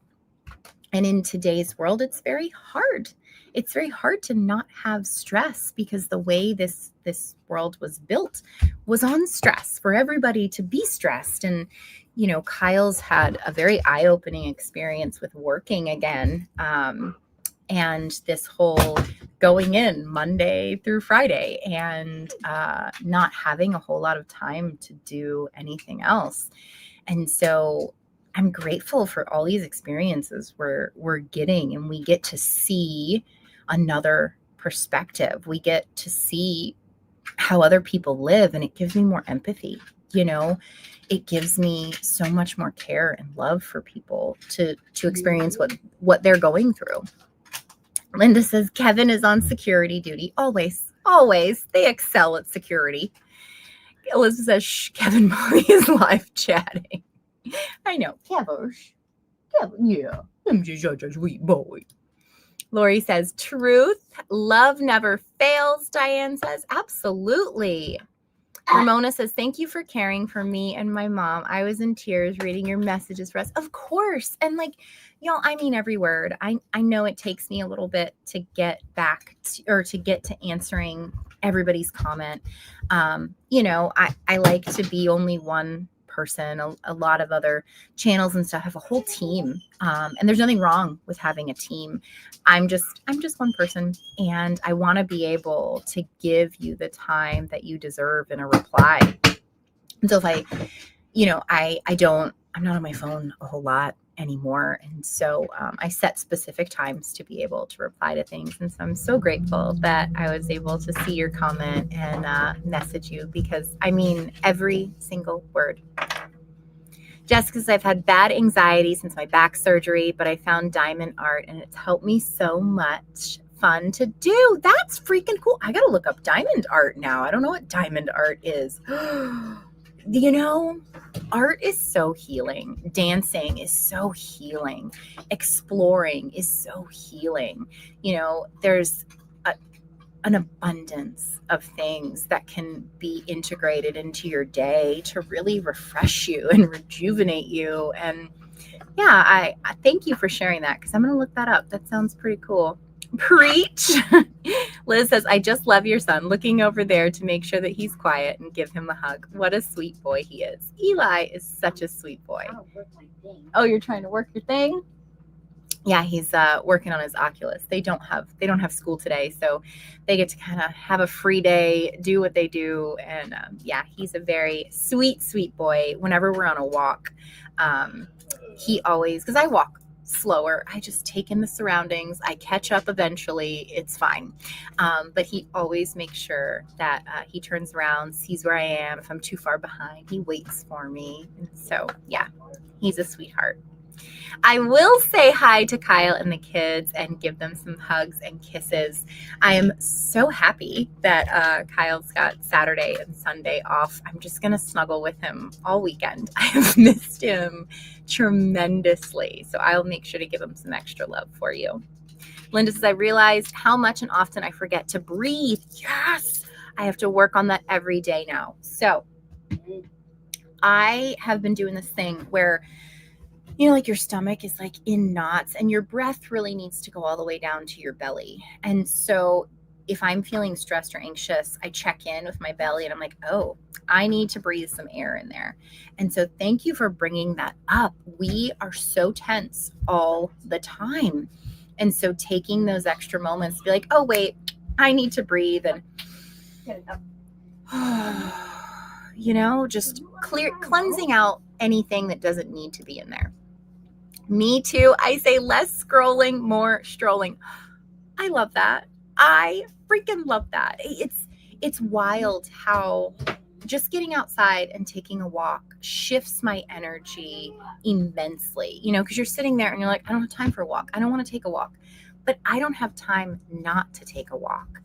And in today's world, it's very hard. It's very hard to not have stress, because the way this world was built was on stress, for everybody to be stressed. And Kyle's had a very eye-opening experience with working again, and this whole going in Monday through Friday, and not having a whole lot of time to do anything else. And so I'm grateful for all these experiences we're getting, and we get to see another perspective. We get to see how other people live, and it gives me more empathy. It gives me so much more care and love for people to experience what they're going through. Linda says Kevin is on security duty. Always. They excel at security. Elizabeth says, shh, Kevin Molly is live chatting. I know. Kevin, yeah. I'm just such a sweet boy. Lori says, truth, love never fails. Diane says, absolutely. Ramona says, thank you for caring for me and my mom. I was in tears reading your messages for us. Of course. And I mean every word. I know it takes me a little bit to get back to get to answering everybody's comment. I like to be only one person. A lot of other channels and stuff have a whole team. And there's nothing wrong with having a team. I'm just one person, and I want to be able to give you the time that you deserve in a reply. And so if I'm not on my phone a whole lot anymore. And so I set specific times to be able to reply to things. And so I'm so grateful that I was able to see your comment and message you, because I mean every single word. Jessica says, I've had bad anxiety since my back surgery, but I found diamond art and it's helped me so much. Fun to do. That's freaking cool. I got to look up diamond art now. I don't know what diamond art is. Art is so healing. Dancing is so healing. Exploring is so healing. There's an abundance of things that can be integrated into your day to really refresh you and rejuvenate you. And yeah, I thank you for sharing that, because I'm going to look that up. That sounds pretty cool. Preach. Liz says, I just love your son, looking over there to make sure that he's quiet and give him a hug. What a sweet boy he is. Eli is such a sweet boy. Oh, you're trying to work your thing? Yeah, he's working on his Oculus. They don't have school today, so they get to kind of have a free day, do what they do. And yeah, he's a very sweet boy. Whenever we're on a walk, he always, because I walk slower, I just take in the surroundings. I catch up eventually. It's fine. But he always makes sure that he turns around, sees where I am. If I'm too far behind, he waits for me. And so yeah, he's a sweetheart. I will say hi to Kyle and the kids and give them some hugs and kisses. I am so happy that Kyle's got Saturday and Sunday off. I'm just going to snuggle with him all weekend. I have missed him tremendously, so I'll make sure to give him some extra love for you. Linda says, I realized how much and often I forget to breathe. Yes, I have to work on that every day now. So I have been doing this thing where, like your stomach is like in knots and your breath really needs to go all the way down to your belly. And so if I'm feeling stressed or anxious, I check in with my belly and I'm like, oh, I need to breathe some air in there. And so thank you for bringing that up. We are so tense all the time. And so taking those extra moments to be like, oh, wait, I need to breathe and just cleansing out anything that doesn't need to be in there. Me too. I say less scrolling, more strolling. I love that. I freaking love that. It's wild how just getting outside and taking a walk shifts my energy immensely, because you're sitting there and you're like, I don't have time for a walk. I don't want to take a walk, but I don't have time not to take a walk.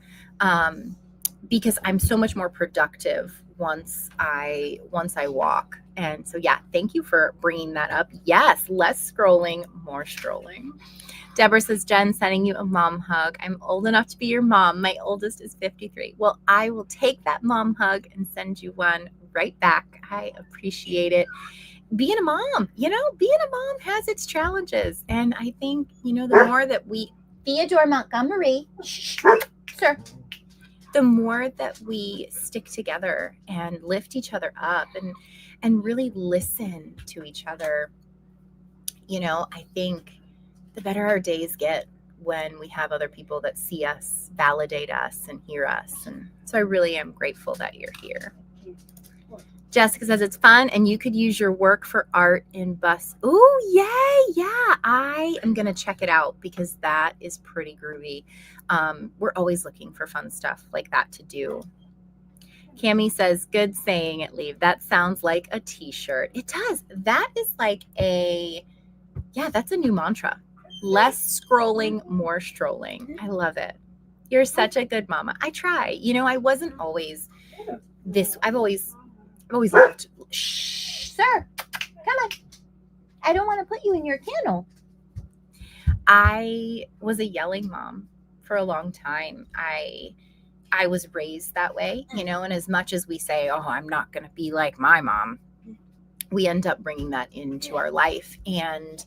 Because I'm so much more productive once I walk. And so, yeah, thank you for bringing that up. Yes, less scrolling, more strolling. Deborah says, Jen, sending you a mom hug. I'm old enough to be your mom. My oldest is 53. Well, I will take that mom hug and send you one right back. I appreciate it. Being a mom, being a mom has its challenges. And I think, the more that we, Theodore Montgomery. sir, the more that we stick together and lift each other up and really listen to each other, I think the better our days get when we have other people that see us, validate us, and hear us. And so I really am grateful that you're here. Jessica says it's fun and you could use your work for art in bus. Ooh, yay. Yeah, I am going to check it out because that is pretty groovy. We're always looking for fun stuff like that to do. Cami says, good saying it, Leave. That sounds like a t-shirt. It does. That is like that's a new mantra. Less scrolling, more strolling. I love it. You're such a good mama. I try. I wasn't always this. I've always loved. Shh, sir, come on. I don't want to put you in your kennel. I was a yelling mom for a long time. I was raised that way, and as much as we say, oh, I'm not going to be like my mom, we end up bringing that into our life. And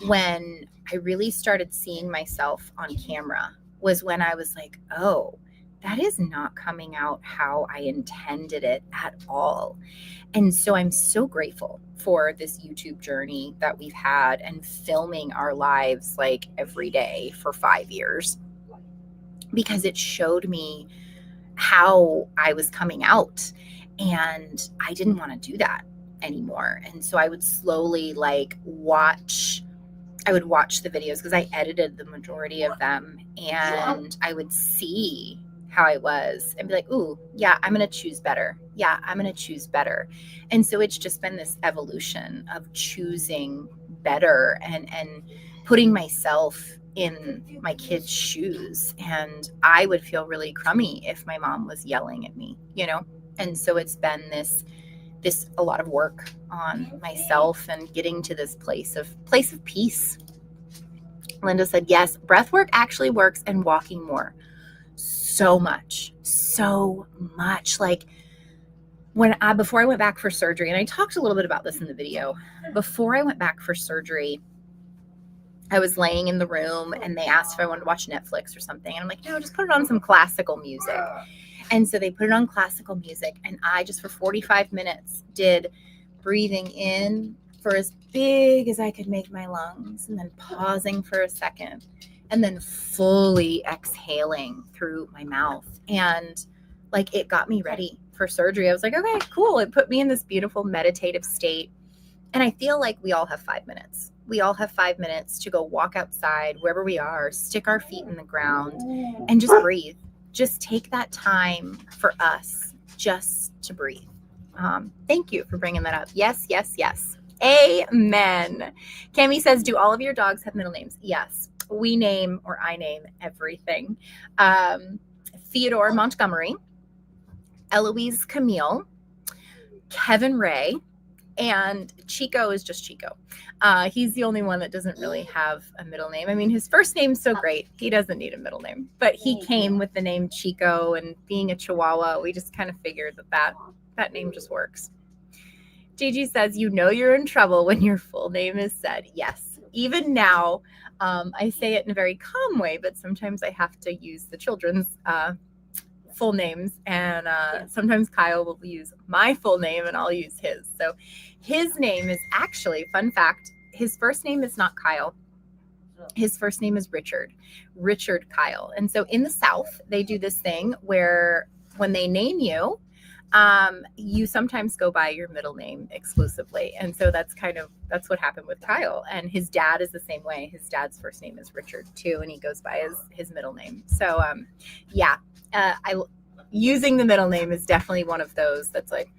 when I really started seeing myself on camera was when I was like, oh, that is not coming out how I intended it at all. And so I'm so grateful for this YouTube journey that we've had and filming our lives like every day for 5 years, because it showed me how I was coming out and I didn't want to do that anymore. And so I would slowly watch the videos because I edited the majority of them, and I would see how I was and be like, ooh, yeah, I'm going to choose better. Yeah, I'm going to choose better. And so it's just been this evolution of choosing better and putting myself in my kids' shoes. And I would feel really crummy if my mom was yelling at me, And so it's been this a lot of work on myself and getting to this place of peace. Linda said, yes, breath work actually works and walking more. So much. Like before I went back for surgery, and I talked a little bit about this in the video, before I went back for surgery, I was laying in the room and they asked if I wanted to watch Netflix or something. And I'm like, no, just put it on some classical music. And so they put it on classical music. And I just for 45 minutes did breathing in for as big as I could make my lungs, and then pausing for a second, and then fully exhaling through my mouth. And it got me ready for surgery. I was like, okay, cool. It put me in this beautiful meditative state. And I feel like we all have 5 minutes. We all have 5 minutes to go walk outside wherever we are, stick our feet in the ground, and just breathe. Just take that time for us just to breathe. Thank you for bringing that up. Yes, yes, yes. Amen. Cami says, do all of your dogs have middle names? Yes. I name everything. Theodore Montgomery, Eloise Camille, Kevin Ray, and Chico is just Chico. He's the only one that doesn't really have a middle name. I mean, his first name's so great, he doesn't need a middle name. But he came with the name Chico, and being a Chihuahua, we just kind of figured that name just works. Gigi says, you know you're in trouble when your full name is said. Yes. Even now, I say it in a very calm way, but sometimes I have to use the children's full names. And sometimes Kyle will use my full name and I'll use his. So his name is actually, fun fact, his first name is not Kyle. His first name is Richard Kyle. And so in the South, they do this thing where when they name you, you sometimes go by your middle name exclusively. And so that's what happened with Kyle. And his dad is the same way. His dad's first name is Richard too, and he goes by his middle name. So using the middle name is definitely one of those that's like,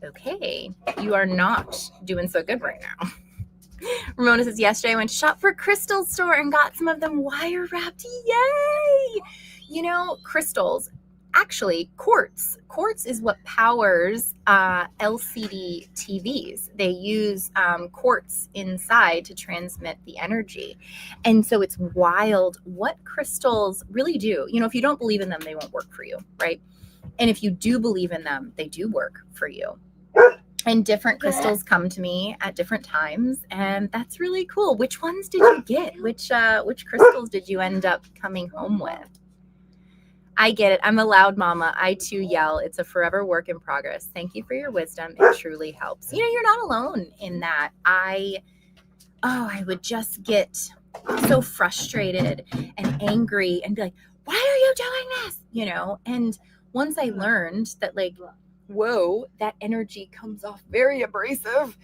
okay, you are not doing so good right now. Ramona says, yesterday I went to shop for a crystal store and got some of them wire wrapped. Yay! You know, crystals, actually quartz is what powers LCD TVs. They use quartz inside to transmit the energy. And so it's wild what crystals really do. You know, if you don't believe in them, they won't work for you, right? And if you do believe in them, they do work for you. And different crystals come to me at different times, and that's really cool. Which ones did you get? Which crystals did you end up coming home with? I get it. I'm a loud mama. I too yell. It's a forever work in progress. Thank you for your wisdom. It truly helps. You know, you're not alone in that. I would just get so frustrated and angry and be like, why are you doing this? You know, and once I learned that, like, whoa, that energy comes off very abrasive.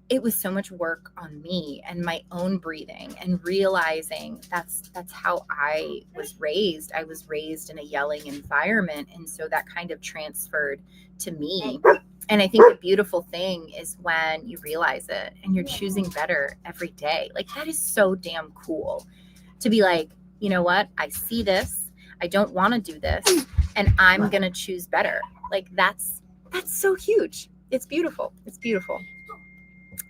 It was so much work on me and my own breathing and realizing that's how I was raised. I was raised in a yelling environment. And so that kind of transferred to me. And I think the beautiful thing is when you realize it and you're choosing better every day. Like, that is so damn cool to be like, you know what? I see this. I don't want to do this. And I'm going to choose better. Like, that's so huge. It's beautiful. It's beautiful.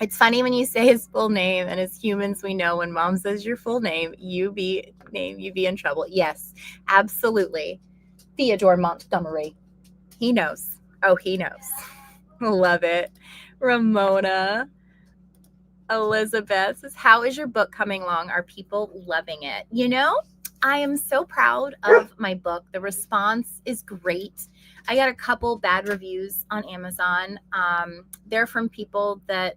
It's funny when you say his full name, and as humans, we know when mom says your full name, you be in trouble. Yes, absolutely. Theodore Montgomery. He knows. Oh, he knows. Love it. Ramona. Elizabeth says, how is your book coming along? Are people loving it? You know, I am so proud of my book. The response is great. I got a couple bad reviews on Amazon. They're from people that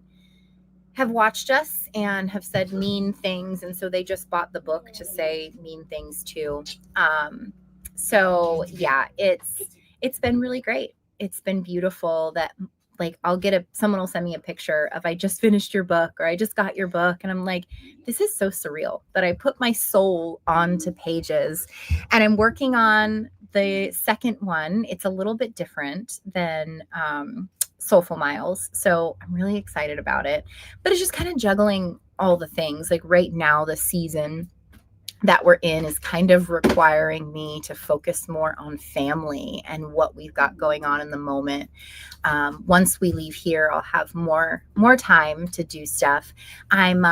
have watched us and have said mean things. And so they just bought the book to say mean things too. So yeah, it's been really great. It's been beautiful that, like, someone will send me a picture of, I just finished your book, or I just got your book. And I'm like, this is so surreal that I put my soul onto pages. And I'm working on the second one. It's a little bit different than Soulful Miles. So I'm really excited about it. But it's just kind of juggling all the things. Like right now, the season that we're in is kind of requiring me to focus more on family and what we've got going on in the moment. Once we leave here, I'll have more time to do stuff. I'm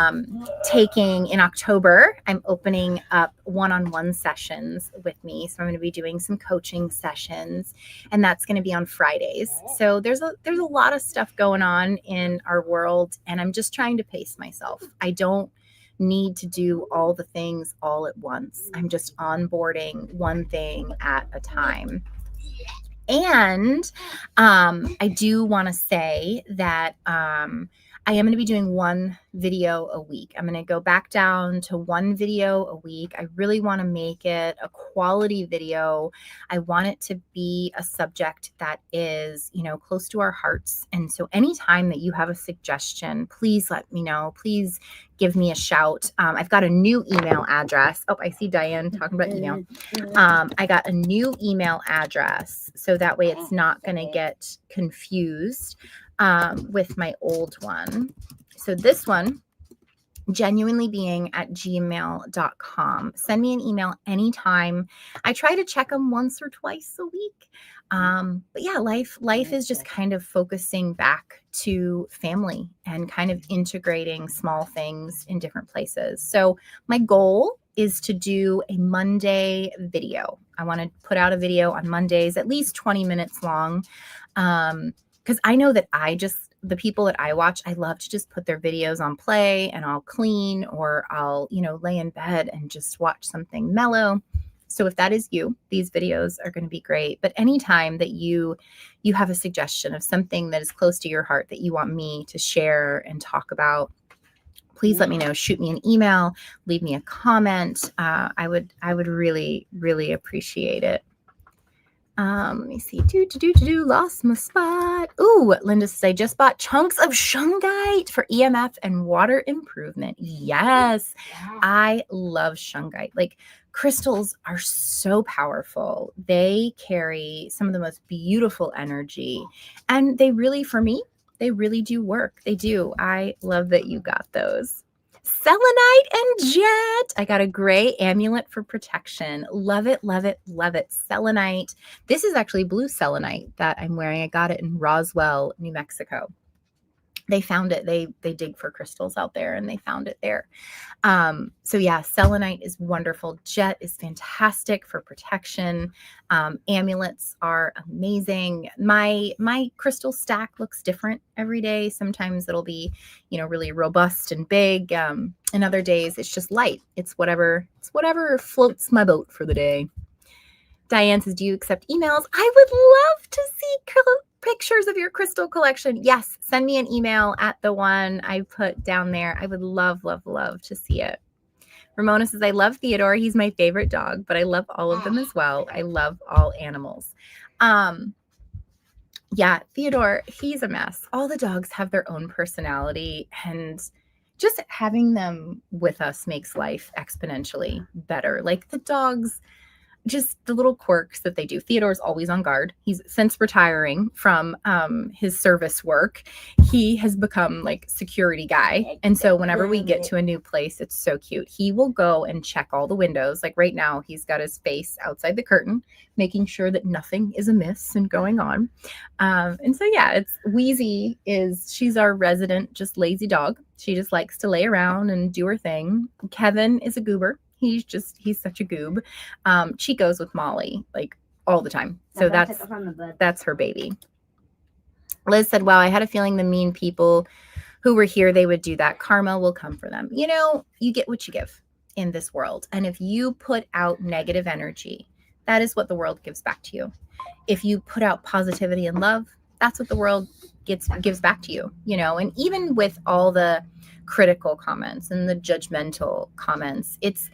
taking in October, I'm opening up one-on-one sessions with me. So I'm going to be doing some coaching sessions, and that's going to be on Fridays. So there's a lot of stuff going on in our world, and I'm just trying to pace myself. I don't need to do all the things all at once. I'm just onboarding one thing at a time. And I do want to say that I am going to be doing one video a week. I'm going to go back down to one video a week. I really want to make it a quality video. I want it to be a subject that is, you know, close to our hearts. And so anytime that you have a suggestion, please let me know. Please give me a shout. I've got a new email address. Oh, I see Diane talking about email. I got a new email address, so that way it's not going to get confused with my old one. So this one, genuinelybeing@gmail.com. Send me an email anytime. I try to check them once or twice a week. But yeah, life is just kind of focusing back to family and kind of integrating small things in different places. So my goal is to do a Monday video. I want to put out a video on Mondays, at least 20 minutes long. because I know that the people that I watch, I love to just put their videos on play and I'll clean or I'll, lay in bed and just watch something mellow. So if that is you, these videos are going to be great. But anytime that you have a suggestion of something that is close to your heart that you want me to share and talk about, please let me know. Shoot me an email, leave me a comment. I would really, really appreciate it. Let me see. Lost my spot. Ooh, Linda says, I just bought chunks of shungite for EMF and water improvement. Yes, I love shungite. Like, crystals are so powerful. They carry some of the most beautiful energy. And they really, for me, they really do work. They do. I love that you got those. Selenite and jet. I got a gray amulet for protection. Love it, love it, love it. Selenite. This is actually blue selenite that I'm wearing. I got it in Roswell, New Mexico. They found it. They dig for crystals out there and they found it there. So yeah, selenite is wonderful. Jet is fantastic for protection. Amulets are amazing. My crystal stack looks different every day. Sometimes it'll be, really robust and big. And other days it's just light. It's whatever floats my boat for the day. Diane says, do you accept emails? I would love to see pictures of your crystal collection. Yes, send me an email at the one I put down there. I would love, love, love to see it. Ramona says, I love Theodore. He's my favorite dog, but I love all of them as well. I love all animals. Yeah, Theodore, he's a mess. All the dogs have their own personality, and just having them with us makes life exponentially better. Like the dogs, just the little quirks that they do. Theodore's always on guard. He's since retiring from his service work, he has become like security guy. And so whenever we get to a new place, it's so cute. He will go and check all the windows. Like right now, he's got his face outside the curtain, making sure that nothing is amiss and going on. And so, yeah, it's Wheezy she's our resident, just lazy dog. She just likes to lay around and do her thing. Kevin is a goober. He's such a goob. She goes with Molly like all the time. So that's her baby. Liz said, wow, I had a feeling the mean people who were here, they would do that. Karma will come for them. You get what you give in this world. And if you put out negative energy, that is what the world gives back to you. If you put out positivity and love, that's what the world gives back to you, and even with all the critical comments and the judgmental comments, it's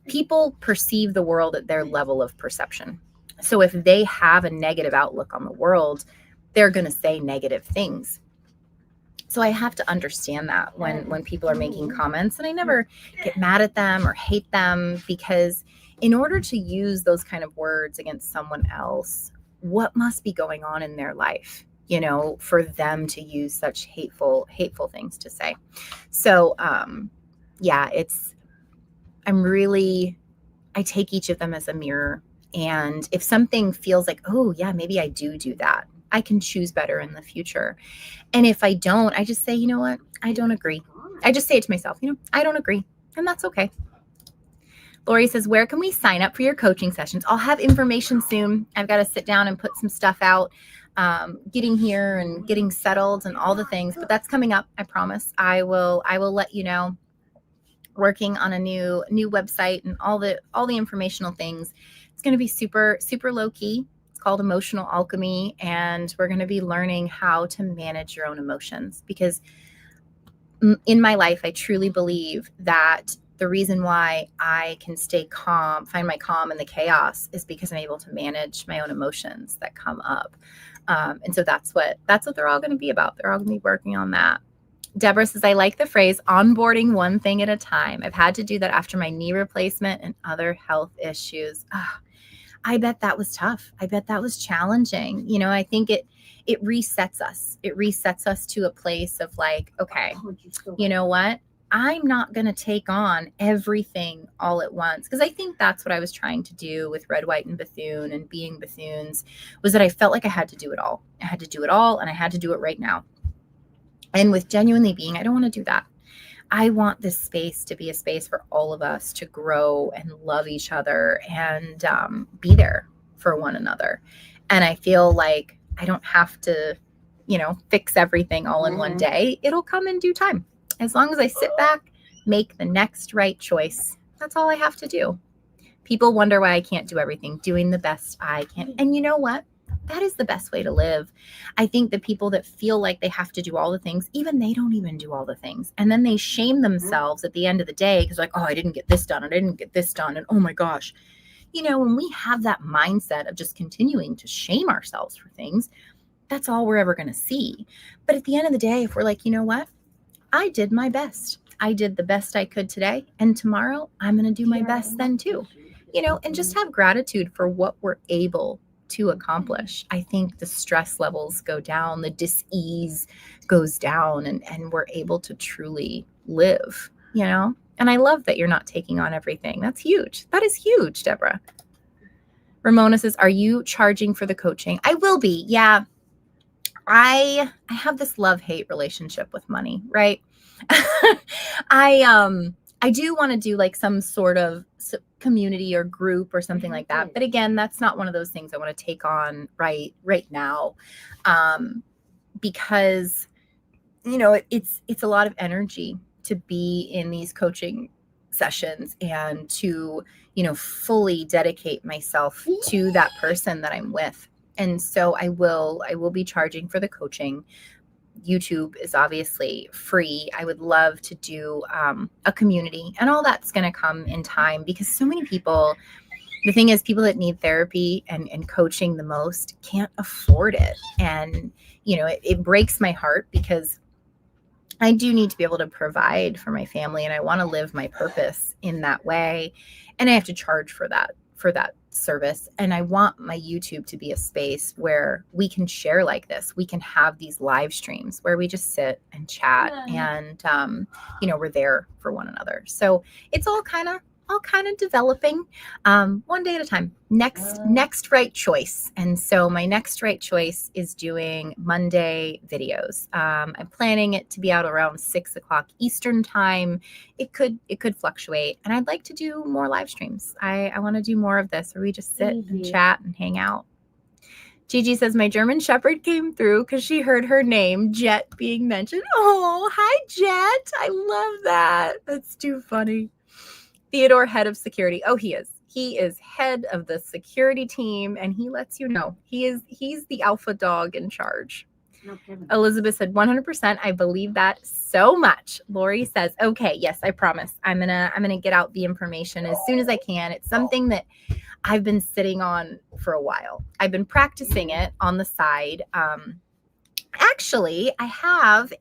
people perceive the world at their level of perception. So if they have a negative outlook on the world, they're going to say negative things. So I have to understand that when people are making comments, and I never get mad at them or hate them, because in order to use those kind of words against someone else, what must be going on in their life, for them to use such hateful things to say. So, yeah, I take each of them as a mirror. And if something feels like, oh yeah, maybe I do that, I can choose better in the future. And if I don't, I just say, you know what? I don't agree. I just say it to myself, I don't agree. And that's okay. Lori says, where can we sign up for your coaching sessions? I'll have information soon. I've got to sit down and put some stuff out, getting here and getting settled and all the things, but that's coming up. I promise. I will let you know. Working on a new website and all the informational things. It's going to be super, super low key. It's called Emotional Alchemy. And we're going to be learning how to manage your own emotions, because in my life, I truly believe that the reason why I can stay calm, find my calm in the chaos, is because I'm able to manage my own emotions that come up. And so that's what they're all going to be about. They're all going to be working on that. Deborah says, I like the phrase onboarding one thing at a time. I've had to do that after my knee replacement and other health issues. I bet that was tough. I bet that was challenging. I think it resets us. It resets us to a place of like, okay, you know what? I'm not going to take on everything all at once. Because I think that's what I was trying to do with Red, White, and Bethune and being Bethunes, was that I felt like I had to do it all. I had to do it all, and I had to do it right now. And with genuinely being, I don't want to do that. I want this space to be a space for all of us to grow and love each other and be there for one another. And I feel like I don't have to fix everything all in one day. It'll come in due time. As long as I sit back, make the next right choice. That's all I have to do. People wonder why I can't do everything, doing the best I can. And you know what? That is the best way to live. I think the people that feel like they have to do all the things, even they don't even do all the things. And then they shame themselves at the end of the day because like, oh, I didn't get this done and I didn't get this done. And oh my gosh, when we have that mindset of just continuing to shame ourselves for things, that's all we're ever going to see. But at the end of the day, if we're like, you know what? I did my best. I did the best I could today. And tomorrow I'm going to do my best then too. And just have gratitude for what we're able to accomplish. I think the stress levels go down, the dis-ease goes down, and we're able to truly live, And I love that you're not taking on everything. That's huge. That is huge, Deborah. Ramona says, are you charging for the coaching? I will be. Yeah. I have this love-hate relationship with money, right? I do want to do like some sort of community or group or something like that. But again, that's not one of those things I want to take on right now. Because, it's a lot of energy to be in these coaching sessions and to, fully dedicate myself to that person that I'm with. And so I will be charging for the coaching. YouTube is obviously free. I would love to do a community, and all that's going to come in time, because so many people, the thing is, people that need therapy and coaching the most can't afford it. And, it breaks my heart because I do need to be able to provide for my family, and I want to live my purpose in that way. And I have to charge for that service. And I want my YouTube to be a space where we can share like this. We can have these live streams where we just sit and chat and, we're there for one another. So it's all kind of developing one day at a time. Next right choice. And so my next right choice is doing Monday videos. I'm planning it to be out around 6:00 Eastern time. It could fluctuate, and I'd like to do more live streams. I want to do more of this where we just sit and chat and hang out. Gigi says, my German Shepherd came through because she heard her name, Jet, being mentioned. Oh, hi, Jet. I love that. That's too funny. Theodore, head of security. Oh, he is. He is head of the security team, and he lets you know. He's the alpha dog in charge. No kidding. Elizabeth said 100%. I believe that so much. Lori says, okay, yes, I promise. I'm gonna get out the information as soon as I can. It's something that I've been sitting on for a while. I've been practicing it on the side. Actually, I have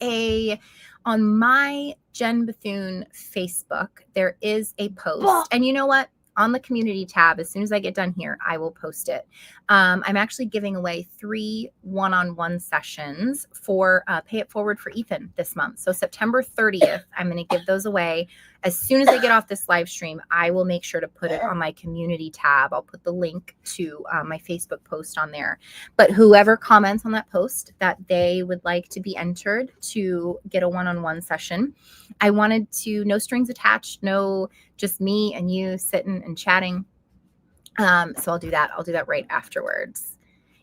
on my Jen Bethune Facebook, there is a post. And you know what? On the community tab, as soon as I get done here, I will post it. I'm actually giving away 3 one-on-one sessions for Pay It Forward for Ethan this month. So September 30th, I'm going to give those away. As soon as I get off this live stream, I will make sure to put it on my community tab. I'll put the link to my Facebook post on there. But whoever comments on that post that they would like to be entered to get a one-on-one session, I wanted to, no strings attached, no, just me and you sitting and chatting. So I'll do that. I'll do that right afterwards.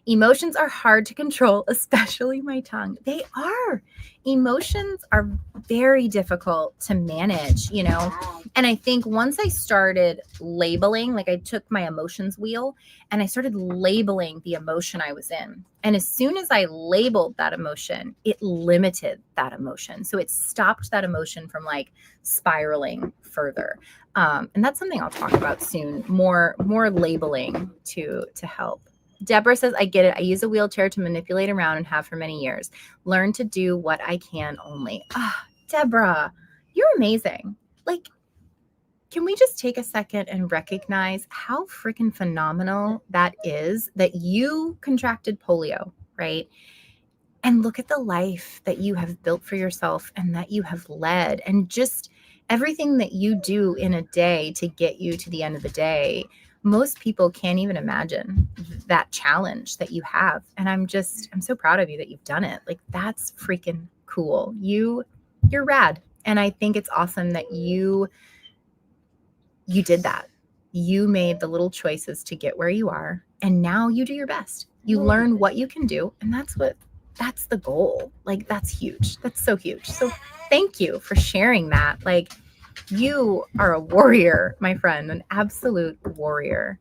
Emotions are hard to control, especially my tongue. They are. Emotions are very difficult to manage, And I think once I started labeling, like I took my emotions wheel and I started labeling the emotion I was in. And as soon as I labeled that emotion, it limited that emotion. So it stopped that emotion from like spiraling further. And that's something I'll talk about soon, more labeling to help. Deborah says, I get it. I use a wheelchair to manipulate around and have for many years. Learn to do what I can only. Deborah, you're amazing. Like, can we just take a second and recognize how freaking phenomenal that is that you contracted polio, right? And look at the life that you have built for yourself and that you have led, and just everything that you do in a day to get you to the end of the day. Most people can't even imagine that challenge that you have. And I'm so proud of you that you've done it. Like, that's freaking cool. You're rad. And I think it's awesome that you did that. You made the little choices to get where you are. And now you do your best. You learn what you can do. And that's what that's the goal. Like, that's huge. That's so huge. So thank you for sharing that. Like, you are a warrior, my friend, an absolute warrior.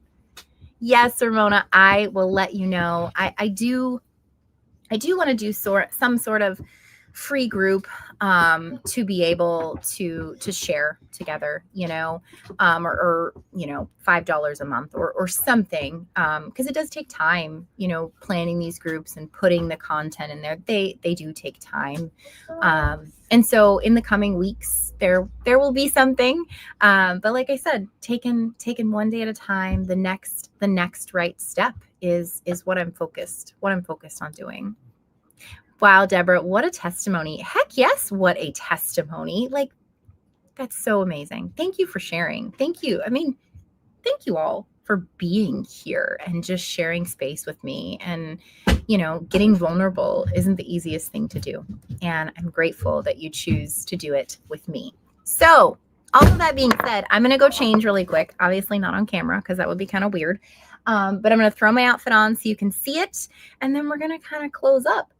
Yes, Ramona, I will let you know. I do want to do some sort of free group to be able to share together, or $5 a month or something, because it does take time, planning these groups and putting the content in there. They do take time, and so in the coming weeks there will be something, but like I said, taking one day at a time. The next right step is what I'm focused on doing. Wow, Deborah, what a testimony. Heck yes, what a testimony. Like, that's so amazing. Thank you for sharing. Thank you. I mean, thank you all for being here and just sharing space with me. And, getting vulnerable isn't the easiest thing to do. And I'm grateful that you choose to do it with me. So, all of that being said, I'm going to go change really quick. Obviously, not on camera because that would be kind of weird. But I'm going to throw my outfit on so you can see it. And then we're going to kind of close up.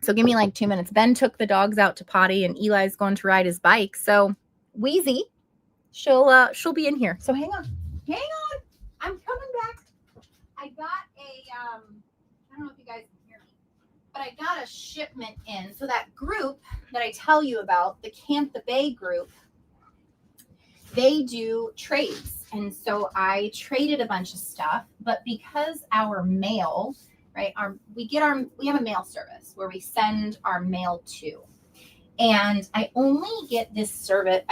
So give me like 2 minutes. Ben took the dogs out to potty and Eli's going to ride his bike. So Wheezy, she'll be in here. So hang on. I'm coming back. I got I don't know if you guys can hear me, but I got a shipment in. So that group that I tell you about, the Camp the Bay group, they do trades. And so I traded a bunch of stuff, but because our mail, right, we have a mail service where we send our mail to, and I only get this service.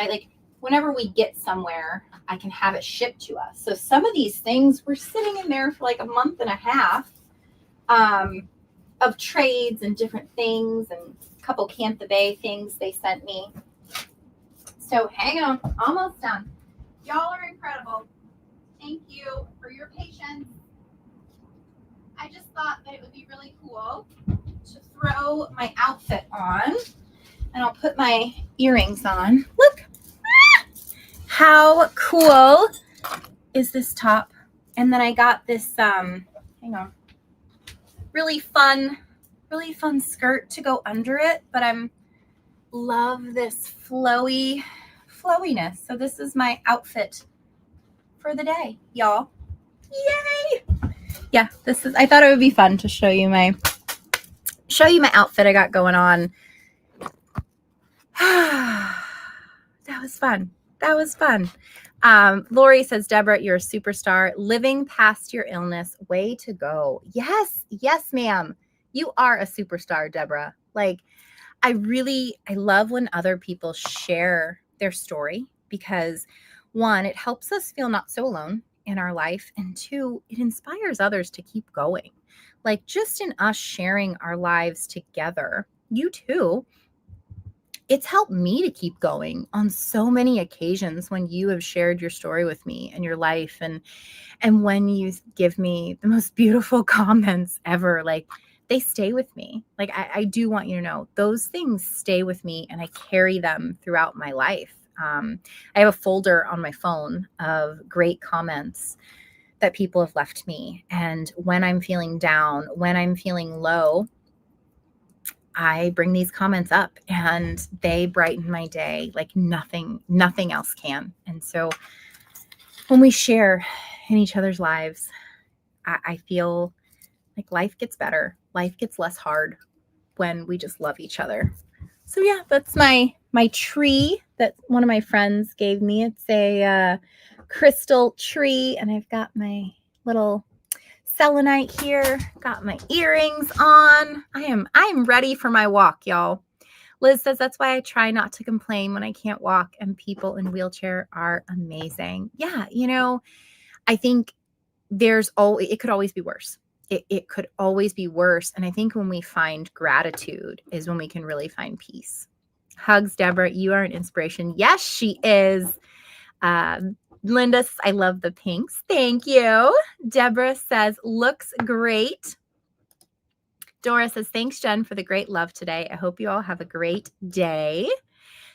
Whenever we get somewhere, I can have it shipped to us. So some of these things were sitting in there for like a month and a half, of trades and different things, and a couple Camp the Bay things they sent me. So hang on, almost done. Y'all are incredible. Thank you for your patience. I just thought that it would be really cool to throw my outfit on, and I'll put my earrings on. Look, how cool is this top? And then I got this, hang on, really fun skirt to go under it, but love this flowiness. So this is my outfit for the day, y'all. Yay! Yeah, I thought it would be fun to show you my outfit I got going on. That was fun. Lori says, Deborah, you're a superstar. Living past your illness. Way to go. Yes, ma'am. You are a superstar, Deborah. Like, I love when other people share their story, because 1, it helps us feel not so alone in our life, and 2, it inspires others to keep going. Like, just in us sharing our lives together, you too, it's helped me to keep going on so many occasions when you have shared your story with me and your life, and when you give me the most beautiful comments ever. Like, they stay with me. Like, I do want you to know those things stay with me, and I carry them throughout my life. I have a folder on my phone of great comments that people have left me. And when I'm feeling down, when I'm feeling low, I bring these comments up, and they brighten my day like nothing else can. And so when we share in each other's lives, I feel like life gets better. Life gets less hard when we just love each other. So yeah, that's my tree that one of my friends gave me. It's a crystal tree, and I've got my little selenite here. Got my earrings on. I'm ready for my walk, y'all. Liz says, that's why I try not to complain when I can't walk, and people in wheelchair are amazing. Yeah, I think it could always be worse. It could always be worse. And I think when we find gratitude is when we can really find peace. Hugs, Deborah. You are an inspiration. Yes, she is. Linda says, I love the pinks. Thank you. Deborah says, looks great. Dora says, thanks, Jen, for the great love today. I hope you all have a great day.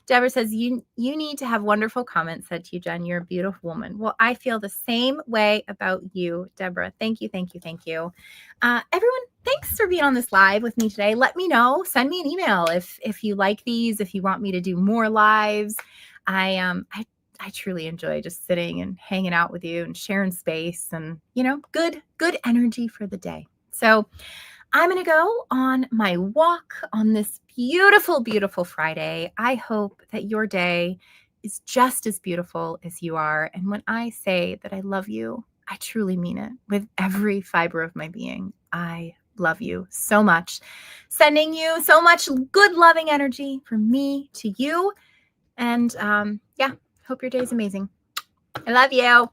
Deborah says, you need to have wonderful comments said to you, Jen. You're a beautiful woman. Well, I feel the same way about you, Deborah. Thank you, thank you, thank you. Everyone, thanks for being on this live with me today. Let me know. Send me an email if you like these, if you want me to do more lives. I truly enjoy just sitting and hanging out with you and sharing space and, good energy for the day. So I'm going to go on my walk on this beautiful, beautiful Friday. I hope that your day is just as beautiful as you are. And when I say that I love you, I truly mean it with every fiber of my being. I love you so much. Sending you so much good, loving energy from me to you. And hope your day is amazing. I love you.